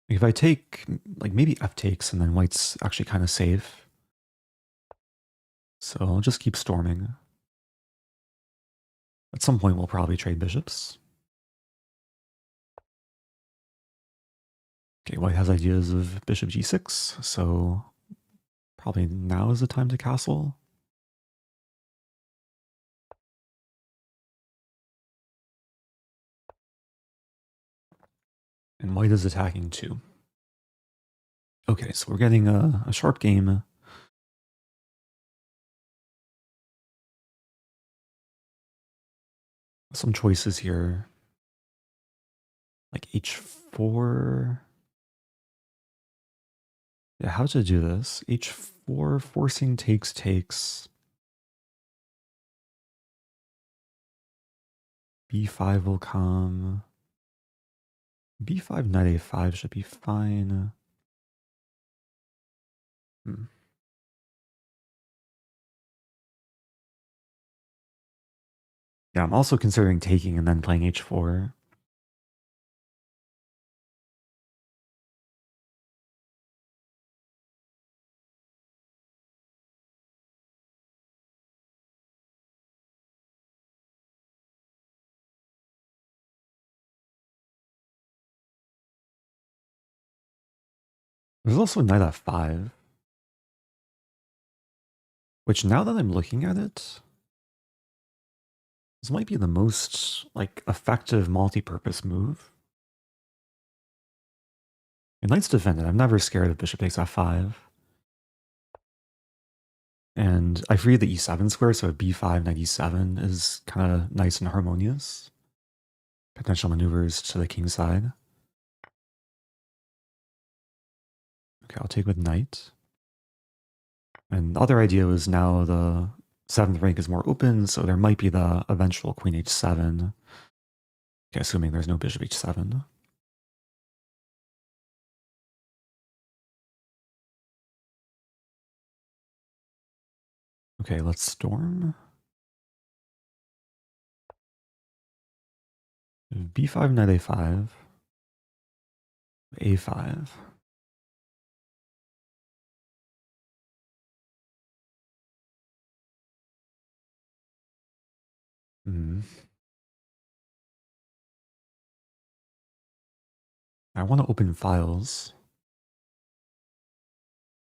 If I take, maybe f takes, and then white's actually kind of safe. So I'll just keep storming. At some point, we'll probably trade bishops. Okay, white has ideas of bishop g6, so probably now is the time to castle. And white is attacking too. Okay, so we're getting a sharp game. some choices here. Like h4. Yeah, how to do this? h4, forcing takes. b5 will come. b5, knight a5 should be fine. Yeah, I'm also considering taking and then playing h4. There's also knight f5. Which, now that I'm looking at it, this might be the most, like, effective multi-purpose move. And knight's defended. I'm never scared of bishop takes f5. And I freed the e7 square, so b5, knight e7 is kind of nice and harmonious. Potential maneuvers to the king side. Okay, I'll take with knight. And the other idea was now the 7th rank is more open, so there might be the eventual queen h7. Okay, assuming there's no bishop h7. Okay, let's storm. b5, knight a5. a5. I want to open files.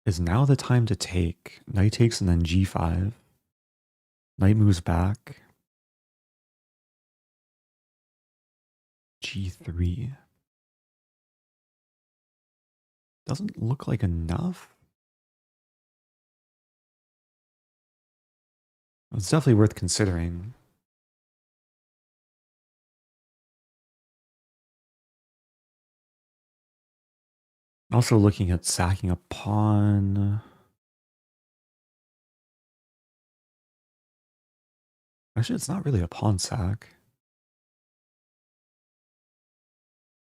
Is now the time to take? Knight takes and then g5. Knight moves back. g3. Doesn't look like enough. It's definitely worth considering. Also looking at sacking a pawn. Actually, it's not really a pawn sack.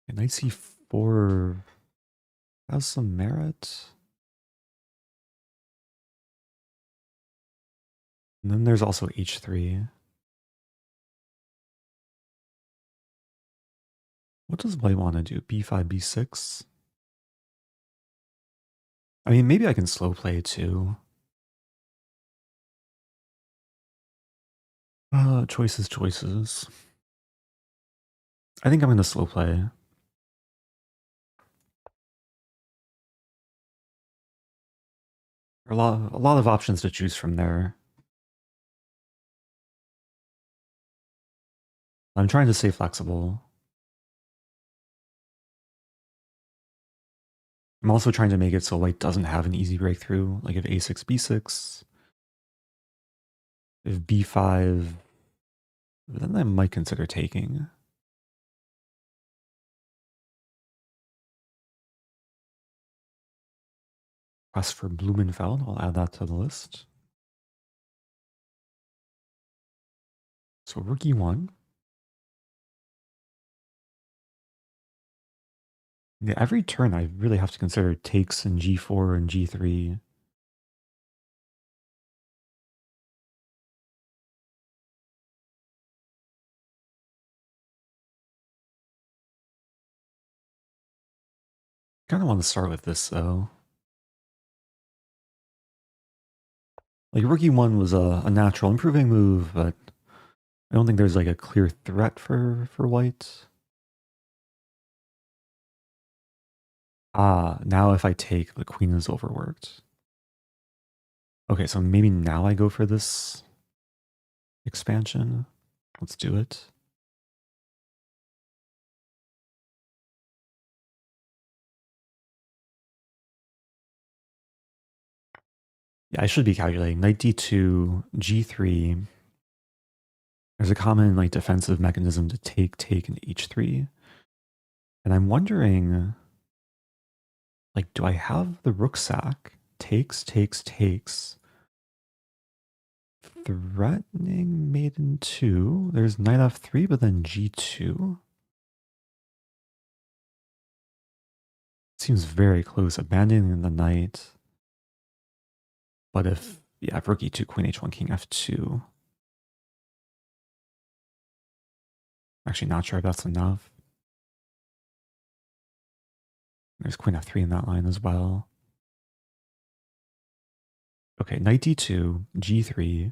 And knight c4 has some merit. And then there's also h3. What does white want to do? b5, b6? I mean, maybe I can slow play too. Choices. I think I'm going to slow play. A lot of options to choose from there. I'm trying to stay flexible. I'm also trying to make it so white doesn't have an easy breakthrough, like if a6, b6. If b5, then I might consider taking. Quest for Blumenfeld, I'll add that to the list. So rook e1. Yeah, every turn I really have to consider takes in g4 and g3. Kind of want to start with this though. Like rook e1 was a natural improving move, but I don't think there's like a clear threat for white. Ah, now if I take, the queen is overworked. Okay, so maybe now I go for this expansion. Let's do it. Yeah, I should be calculating. Knight d2, g3. There's a common like defensive mechanism to take into h3. And I'm wondering, like, do I have the rook sack? Takes, threatening maiden 2. There's knight f3, but then g2. Seems very close, abandoning the knight. But if, yeah, rook e2, queen h1, king f2. Actually, not sure if that's enough. There's queen f3 in that line as well. Okay, knight d2, g3.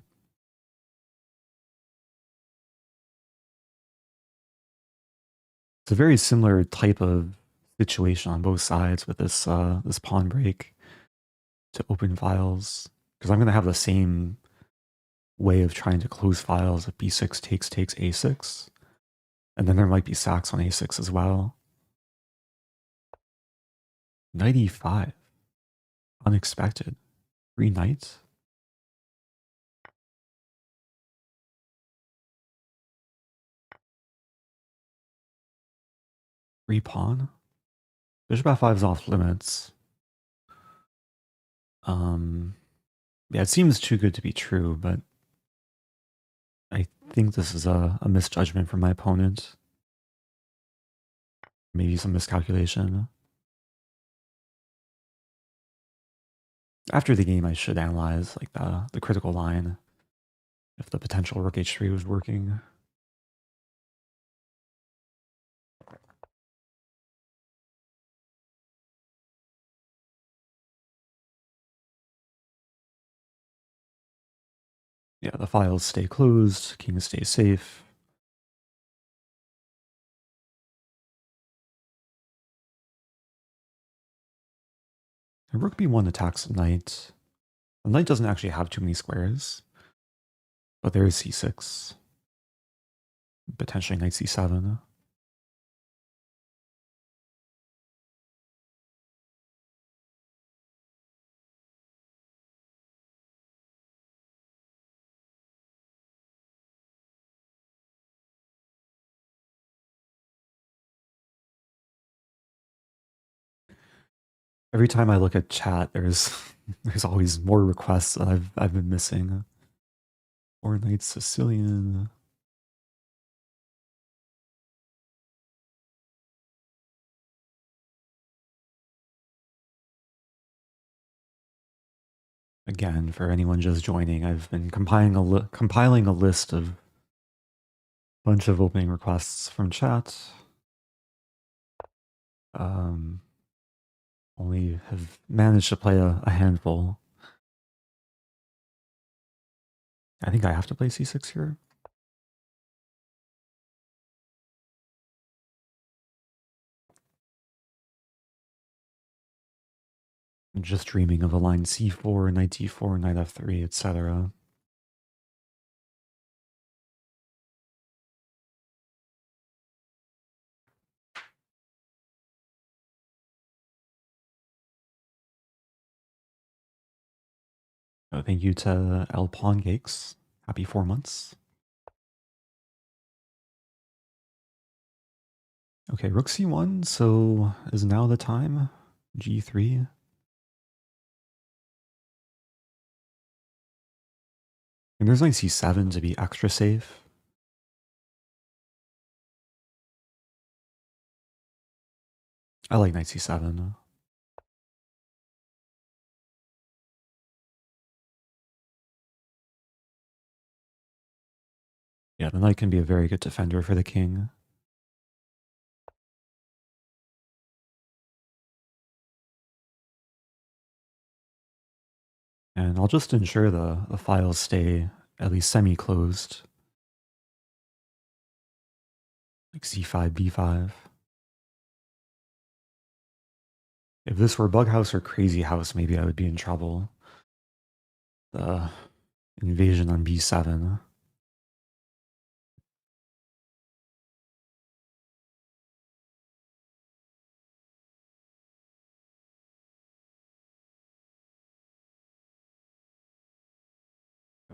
It's a very similar type of situation on both sides with this this pawn break to open files, because I'm going to have the same way of trying to close files if b6 takes a6, and then there might be sacks on a6 as well. Knight e5, unexpected. 3 knights. Free pawn. Bishop f5 is off limits. Yeah, it seems too good to be true, but I think this is a misjudgment from my opponent. Maybe some miscalculation. After the game, I should analyze like the critical line if the potential rook h3 was working. Yeah, the files stay closed, king stays safe. And rook b1 attacks the knight. The knight doesn't actually have too many squares, but there is c6. Potentially knight c7. Every time I look at chat, there's always more requests that I've been missing. Or knight Sicilian. Again, for anyone just joining, I've been compiling a list of a bunch of opening requests from chat. Only have managed to play a handful. I think I have to play c6 here. I'm just dreaming of a line c4, knight d4, knight f3, etc. Thank you to L Pawn Cakes. Happy 4 months. Okay, rook c1, so is now the time? g3. And there's knight c7 to be extra safe. I like knight c7. Yeah, the knight can be a very good defender for the king. And I'll just ensure the files stay at least semi-closed. Like c5, b5. If this were Bughouse or Crazy House, maybe I would be in trouble. The invasion on b7.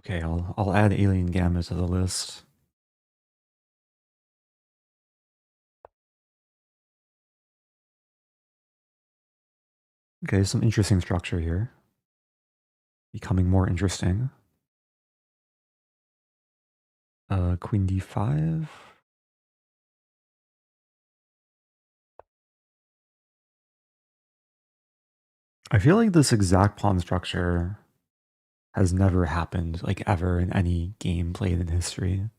Okay, I'll add Alien Gambit to the list. Okay, some interesting structure here. Becoming more interesting. Queen d5. I feel like this exact pawn structure has never happened, like ever, in any game played in history.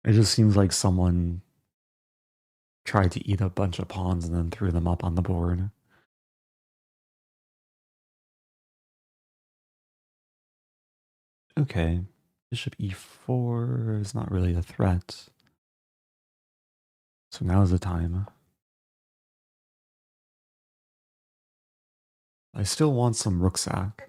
It just seems like someone tried to eat a bunch of pawns and then threw them up on the board. Okay, bishop e4 is not really a threat. So now is the time. I still want some rook sack.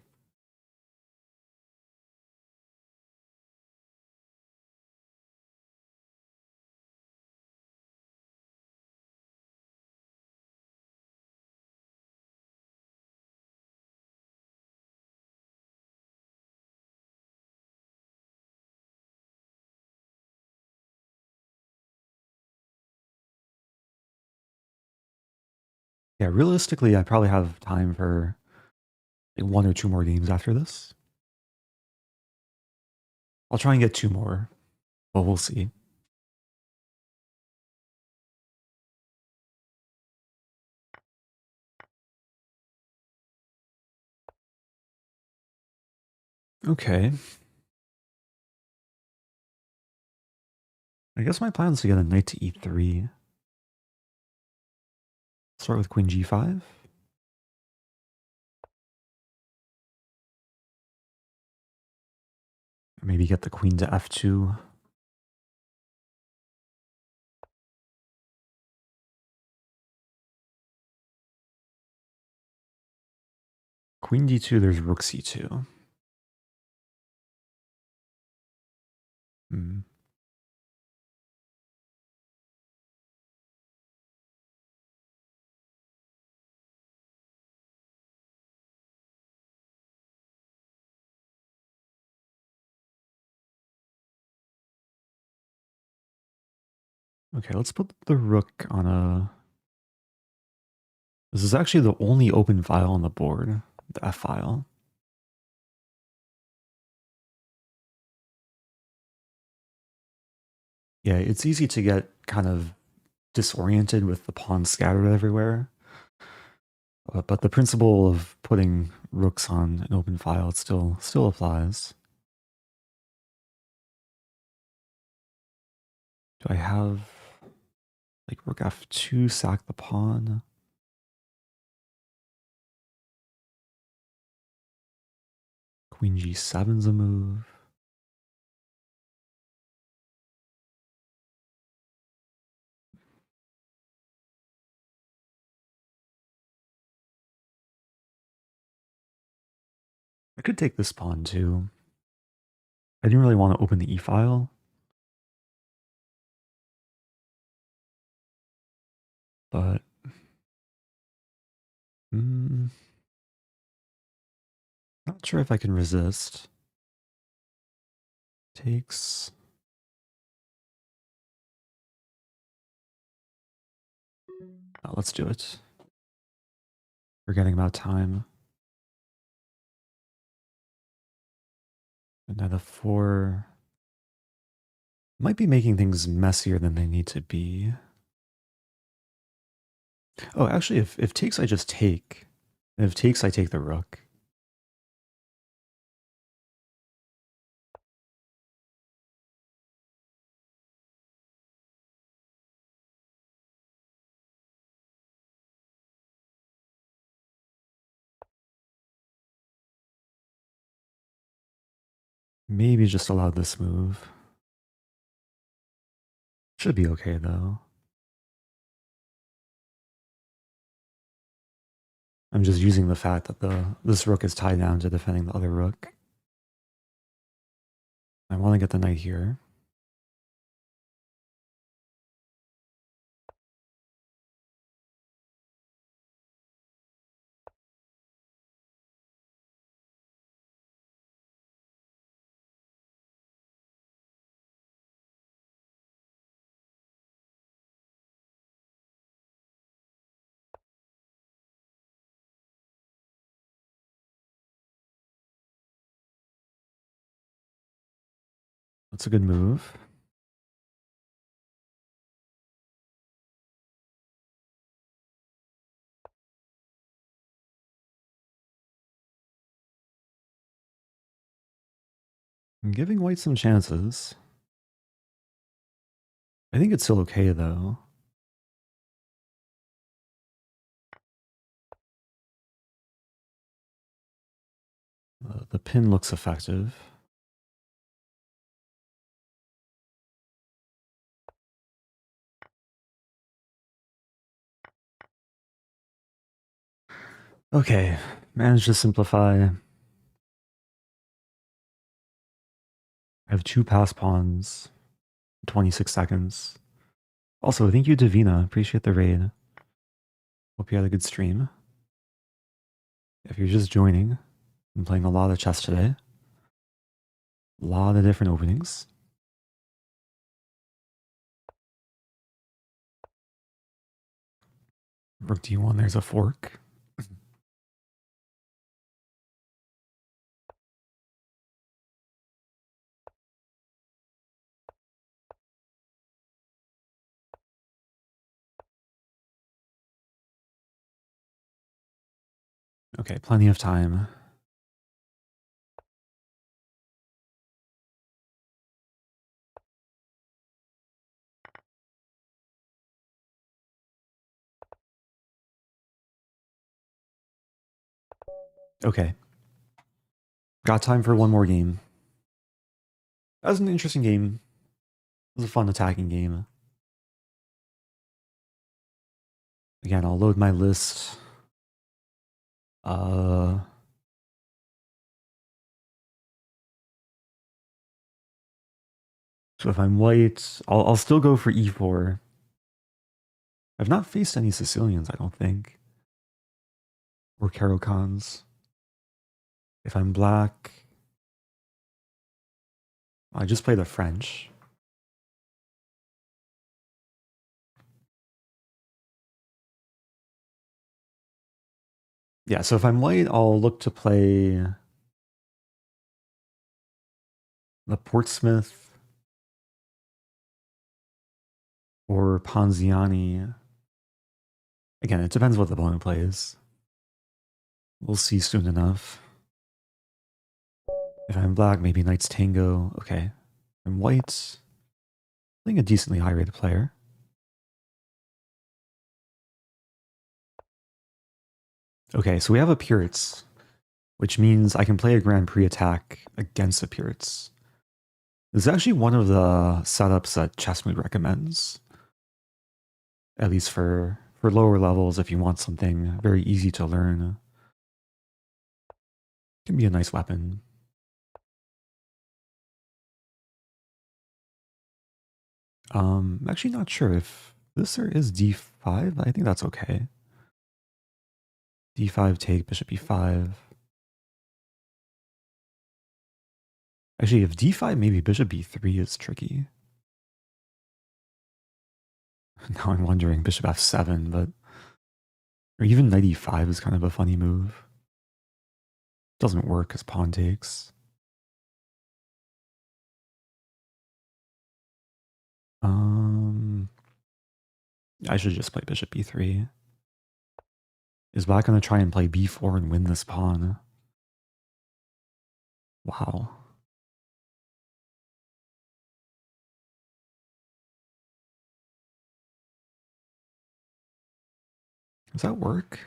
Yeah, realistically, I probably have time for like 1 or 2 more games after this. I'll try and get 2 more, but we'll see. Okay. I guess my plan is to get a knight to e3. Start with queen g5. Maybe get the queen to f2. Queen d2, there's rook c2. Hmm. Okay, let's put the rook on a... This is actually the only open file on the board, the f file. Yeah, it's easy to get kind of disoriented with the pawns scattered everywhere. But the principle of putting rooks on an open file still applies. Do I have like rook f2, sack the pawn? Queen g7's a move. I could take this pawn too. I didn't really want to open the e file. But not sure if I can resist. Takes. Oh, let's do it. Forgetting about time. And now the 4 might be making things messier than they need to be. Oh, actually, if takes, I just take. And if takes, I take the rook. Maybe just allow this move. Should be okay, though. I'm just using the fact that this rook is tied down to defending the other rook. I want to get the knight here. That's a good move. I'm giving white some chances. I think it's still okay, though. The pin looks effective. Okay, managed to simplify. I have 2 pass pawns, 26 seconds. Also, thank you, Davina. Appreciate the raid. Hope you had a good stream. If you're just joining, I'm playing a lot of chess today. A lot of different openings. Rook d1, there's a fork. Okay, plenty of time. Okay. Got time for one more game. That was an interesting game. It was a fun attacking game. Again, I'll load my list. So if I'm white, I'll still go for e4. I've not faced any Sicilians, I don't think. Or Carocans. If I'm black, I just play the French. Yeah, so if I'm white, I'll look to play the Portsmouth or Ponziani. Again, it depends what the opponent plays. We'll see soon enough. If I'm black, maybe Knight's Tango. Okay. I'm white. I think a decently high rated player. Okay, so we have a Pirc, which means I can play a Grand Prix attack against a Pirc. This is actually one of the setups that Chessmood recommends. At least for lower levels, if you want something very easy to learn. Can be a nice weapon. I'm actually not sure if this is d5. I think that's okay. d5 take, bishop e5. Actually, if d5, maybe bishop b3 is tricky. Now I'm wondering bishop f7, but... Or even knight e5 is kind of a funny move. Doesn't work because pawn takes. I should just play bishop b3. Is black going to try and play b4 and win this pawn? Wow. Does that work?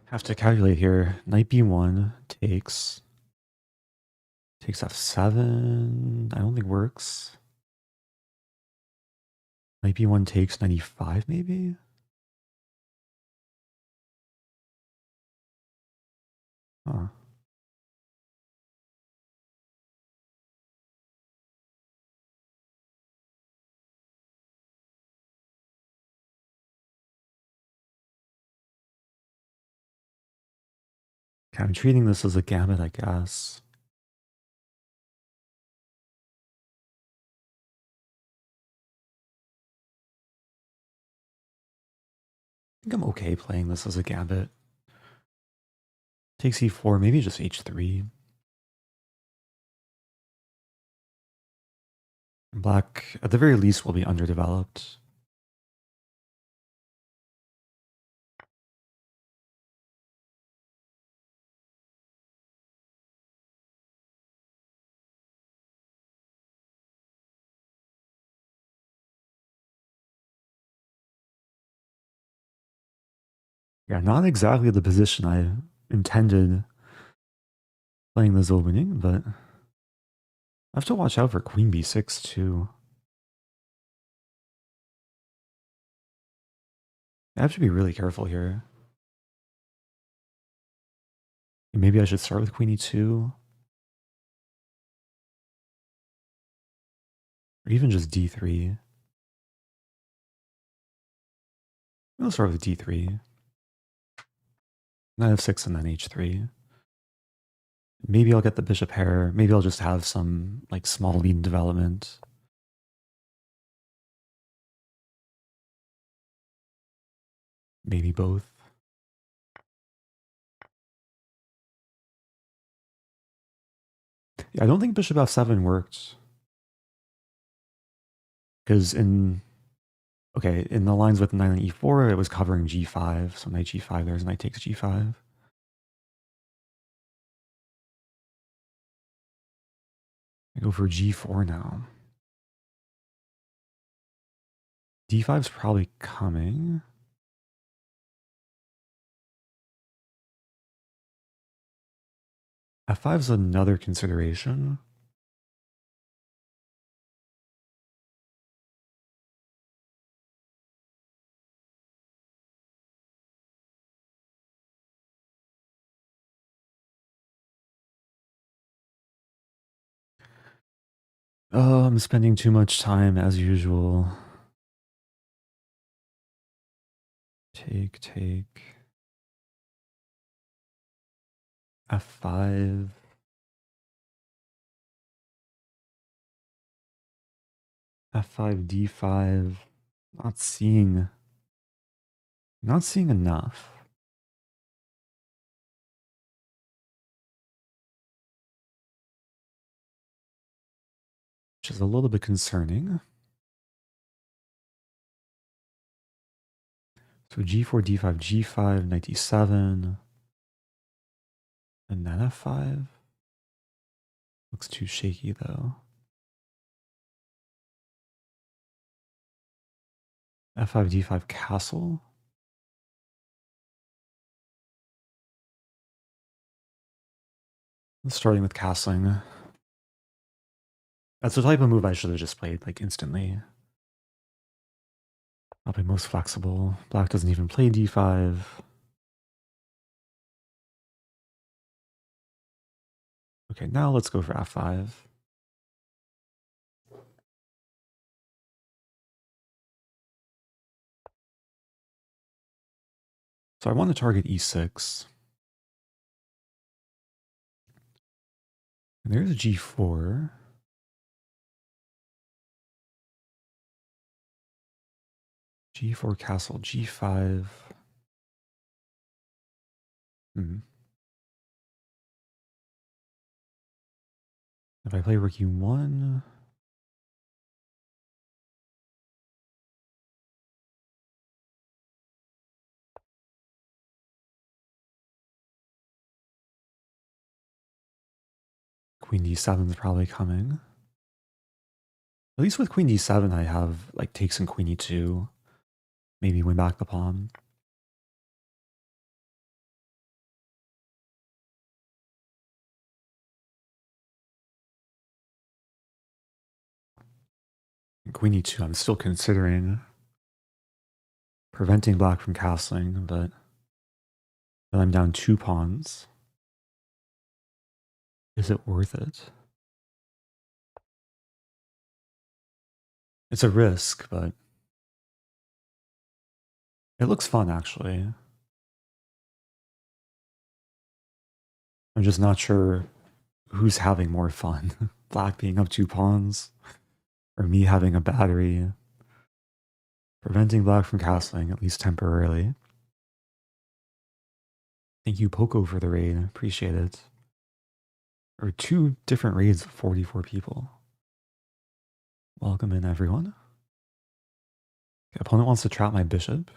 Have to calculate here. Knight b1 takes f7. I don't think works. Knight b1 takes 95 maybe? Huh. Okay, I'm treating this as a gambit, I guess. think I'm okay playing this as a gambit. Takes e4, maybe just h3. Black, at the very least, will be underdeveloped. Yeah, not exactly the position I intended playing this opening, but I have to watch out for queen b6 too. I have to be really careful here. Maybe I should start with queen e2. Or even just d3. I'll start with d3. Knight f6 and then h3. Maybe I'll get the bishop pair. Maybe I'll just have some like small lead in development. Maybe both. Yeah, I don't think bishop f7 worked. Because in the lines with knight on e4, it was covering g5. So knight g5, there's knight takes g5. I go for g4 now. d5's probably coming. f5's another consideration. Oh, I'm spending too much time as usual. Take. f5. f5, d5. Not seeing enough. Which is a little bit concerning. So g4, d5, g5, knight d7, and then f5. Looks too shaky though. f5, d5, castle. Starting with castling. That's the type of move I should have just played like instantly. Probably most flexible. Black doesn't even play d5. Okay, now let's go for f5. So I want to target e6. And there's g4. g4 castle, g5. If I play rook e1, queen d7 is probably coming. At least with queen d7, I have like takes in queen e2. Maybe win back the pawn. And queen e2, I'm still considering preventing black from castling, but then I'm down 2 pawns. Is it worth it? It's a risk, but it looks fun actually. I'm just not sure who's having more fun. Black being up 2 pawns, or me having a battery. Preventing black from castling, at least temporarily. Thank you, Poco, for the raid. Appreciate it. Or 2 different raids of 44 people. Welcome in, everyone. Okay, opponent wants to trap my bishop.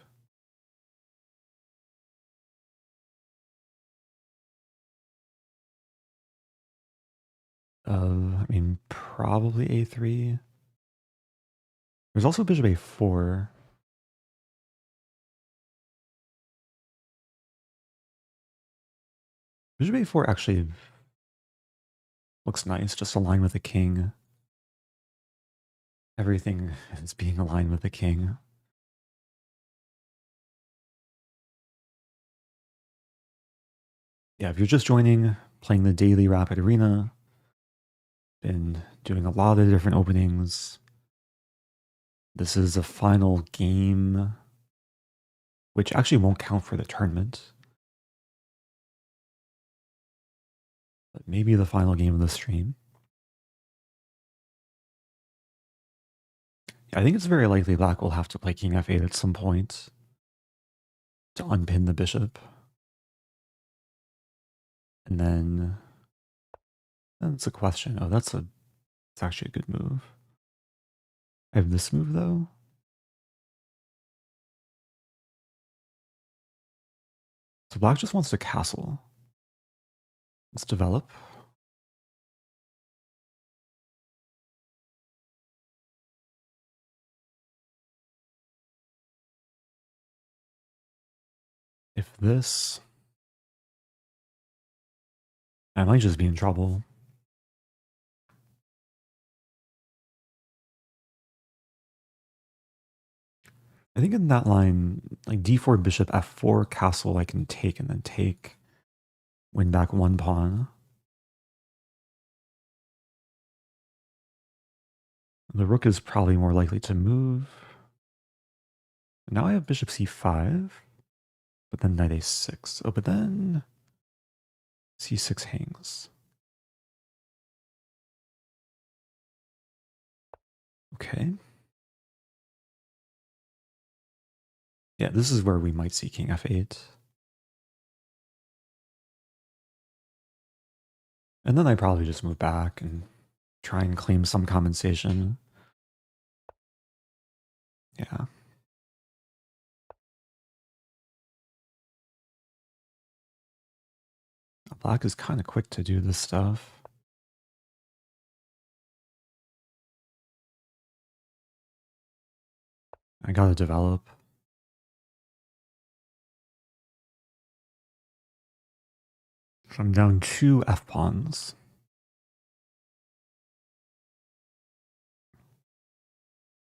I mean, probably a3. There's also bishop a4. Bishop a4 actually looks nice, just aligned with the king. Everything is being aligned with the king. Yeah, if you're just joining, playing the daily Rapid Arena, been doing a lot of different openings. This is the final game, which actually won't count for the tournament. But maybe the final game of the stream. Yeah, I think it's very likely Black will have to play King f8 at some point to unpin the bishop. And then it's a question. Oh, it's actually a good move. I have this move though. So Black just wants to castle. Let's develop. If this, I might just be in trouble. I think in that line, like d4, bishop, f4, castle, I can take and then take, win back 1 pawn. The rook is probably more likely to move. Now I have bishop c5, but then knight a6. Oh, but then c6 hangs. Okay. Yeah, this is where we might see king f8. And then I probably just move back and try and claim some compensation. Yeah. Black is kind of quick to do this stuff. I gotta develop. So I'm down 2 f-pawns.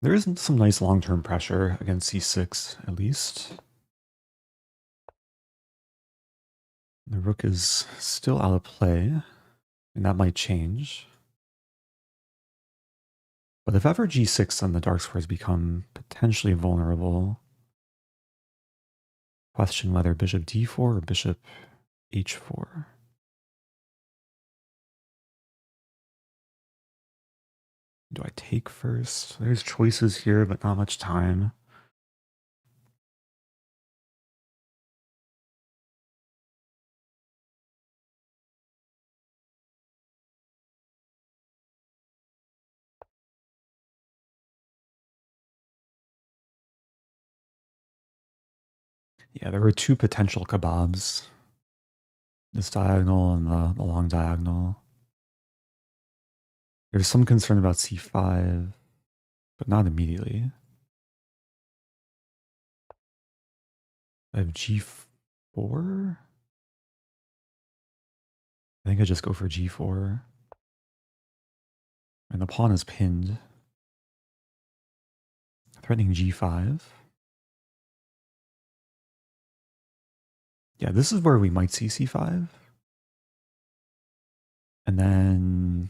There is some nice long-term pressure against c6, at least. The rook is still out of play, and that might change. But if ever g6, then the dark squares become potentially vulnerable. Question whether bishop d4 or bishop h4. Do I take first? There's choices here, but not much time. Yeah, there were 2 potential kebabs. This diagonal and the long diagonal. There's some concern about c5, but not immediately. I have g4. I think I just go for g4. And the pawn is pinned. Threatening g5. Yeah, this is where we might see c5. And then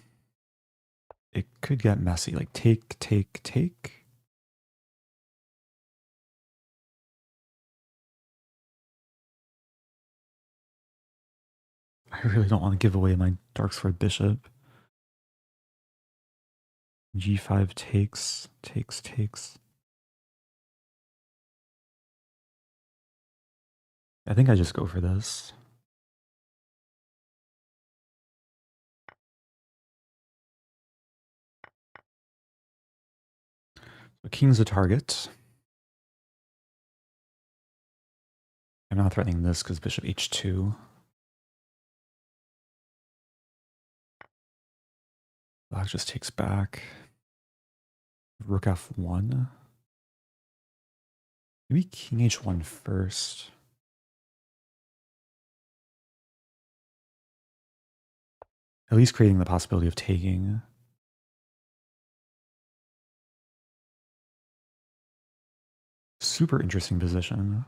it could get messy, like take, take, take. I really don't want to give away my dark sword bishop. g5 takes, takes, takes. I think I just go for this. So king's a target. I'm not threatening this because bishop h2. Black just takes back. Rook f1. Maybe king h1 first. At least creating the possibility of taking. Super interesting position.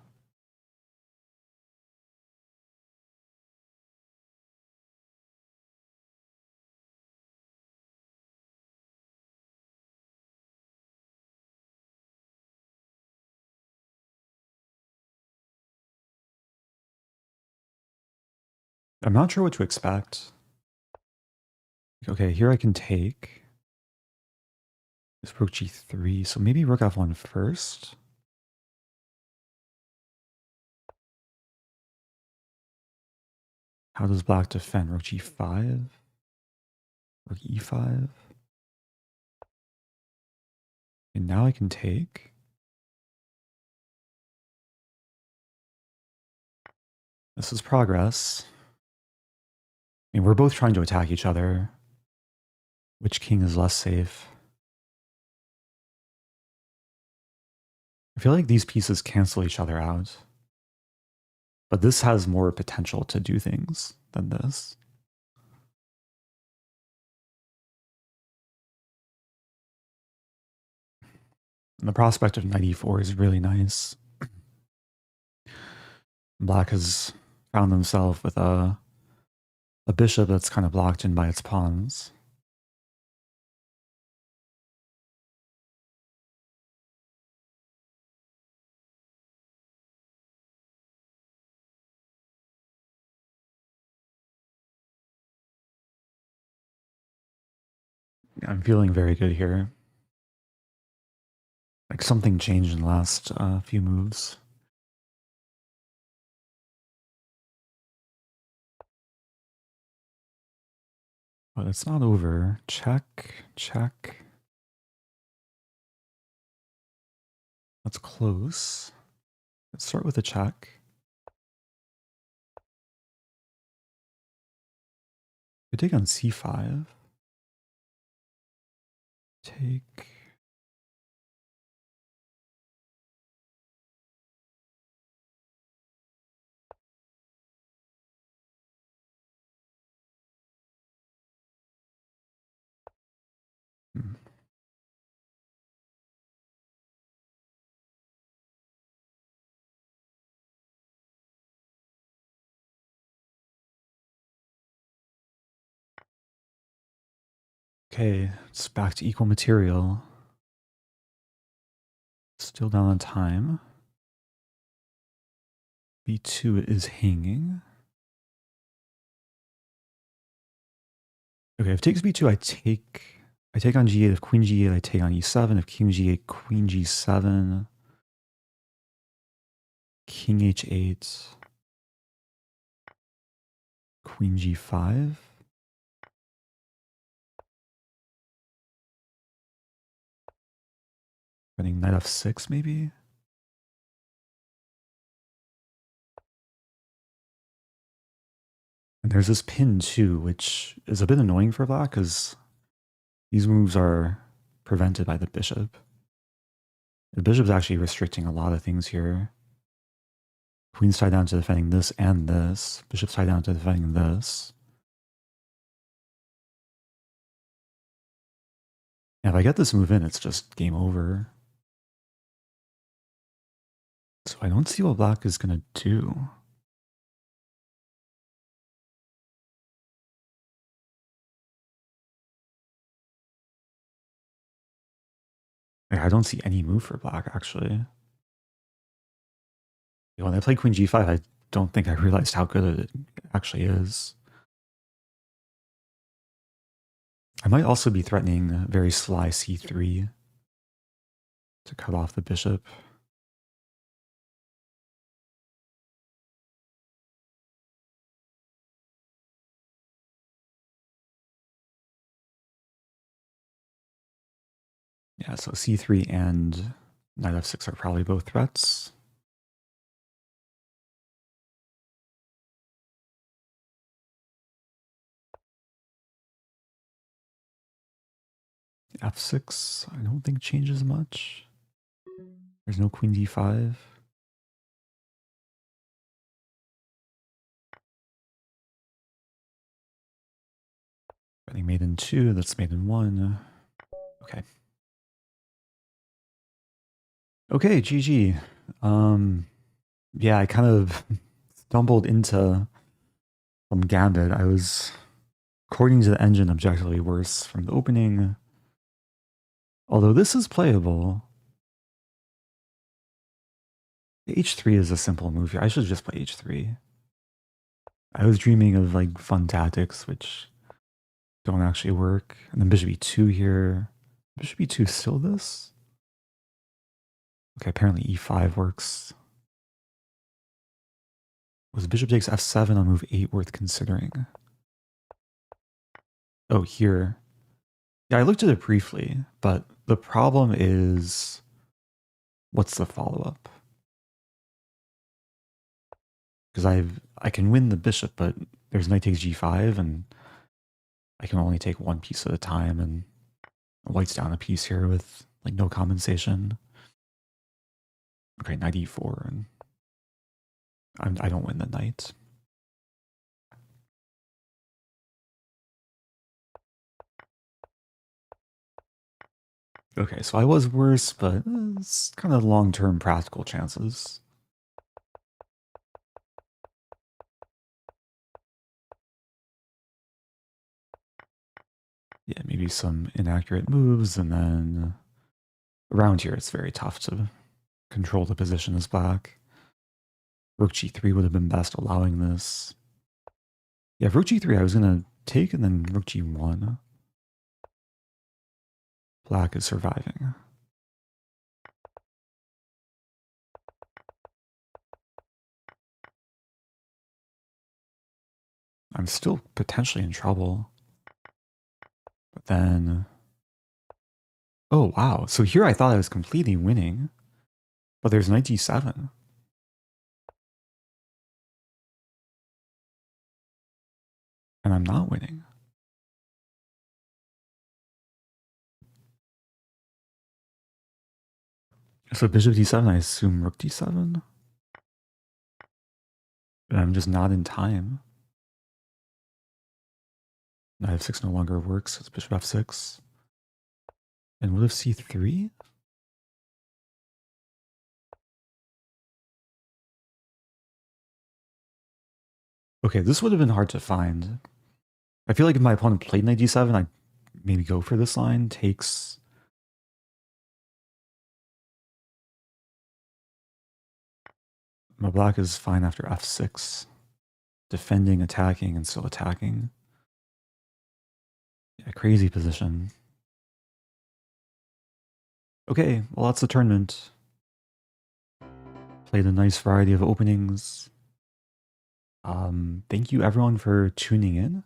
I'm not sure what to expect. Okay, here I can take. This rook g3, so maybe rook f1 first. How does black defend? Rook g5? Rook e5? And now I can take. This is progress. I mean, we're both trying to attack each other. Which king is less safe? I feel like these pieces cancel each other out. But this has more potential to do things than this. And the prospect of knight e4 is really nice. Black has found himself with a bishop that's kind of blocked in by its pawns. I'm feeling very good here. Like something changed in the last few moves. But it's not over. Check, check. That's close. Let's start with a check. We take on c5. Take. Hmm. Okay, it's back to equal material. Still down on time. b2 is hanging. Okay, if takes b2, I take on g8. If queen g8, I take on e7. If king g8, queen g7. King h8. Queen g5. Running knight f6 maybe? And there's this pin too, which is a bit annoying for black because these moves are prevented by the bishop. The bishop's actually restricting a lot of things here. Queen's tied down to defending this and this. Bishop's tied down to defending this. And if I get this move in, it's just game over. So I don't see what black is going to do. I don't see any move for black, actually. When I played queen g5, I don't think I realized how good it actually is. I might also be threatening very sly c3 to cut off the bishop. Yeah, so c3 and knight f6 are probably both threats. f6, I don't think changes much. There's no queen d5. Running mate in 2, that's mate in 1. Okay. Okay, GG. Yeah, I kind of stumbled into some Gambit. I was, according to the engine, objectively worse from the opening. Although this is playable. H3 is a simple move here. I should just play H3. I was dreaming of like fun tactics, which don't actually work. And then bishop e2 here. Bishop e2 still this? Okay, apparently e5 works. Was bishop takes f7 on move 8 worth considering? Oh, here. Yeah, I looked at it briefly, but the problem is, what's the follow-up? Because I can win the bishop, but there's knight takes g5, and I can only take one piece at a time, and white's down a piece here with like no compensation. Okay, knight e4, and I don't win the knight. Okay, so I was worse, but it's kind of long-term practical chances. Yeah, maybe some inaccurate moves, and then around here it's very tough to control the position as black. Rook g3 would have been best, allowing this. Yeah, rook g3 I was going to take, and then rook g1. Black is surviving. I'm still potentially in trouble. But then... Oh, wow. So here I thought I was completely winning. But there's knight d7. And I'm not winning. So bishop d7, I assume rook d7? But I'm just not in time. Knight f6 no longer works, it's bishop f6. And what if c3? Okay, this would have been hard to find. I feel like if my opponent played knight d7, I'd maybe go for this line. Takes... My black is fine after f6. Defending, attacking, and still attacking. Yeah, crazy position. Okay, well that's the tournament. Played a nice variety of openings. Thank you everyone for tuning in.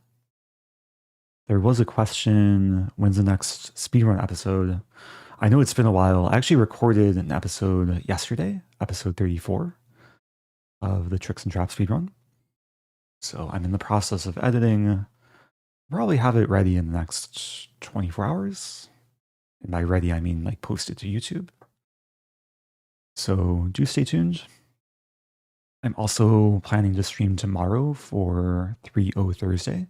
There was a question, when's the next speedrun episode? I know it's been a while. I actually recorded an episode yesterday, episode 34 of the Tricks and Traps speedrun. So I'm in the process of editing. Probably have it ready in the next 24 hours. And by ready, I mean like post it to YouTube. So do stay tuned. I'm also planning to stream tomorrow for 3-0 Thursday.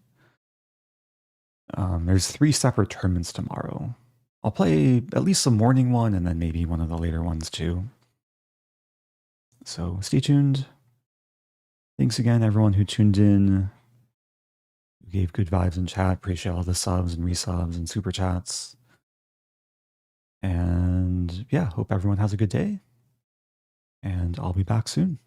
There's 3 separate tournaments tomorrow. I'll play at least the morning one and then maybe one of the later ones too. So stay tuned. Thanks again, everyone who tuned in, who gave good vibes in chat. Appreciate all the subs and resubs and super chats. And yeah, hope everyone has a good day. And I'll be back soon.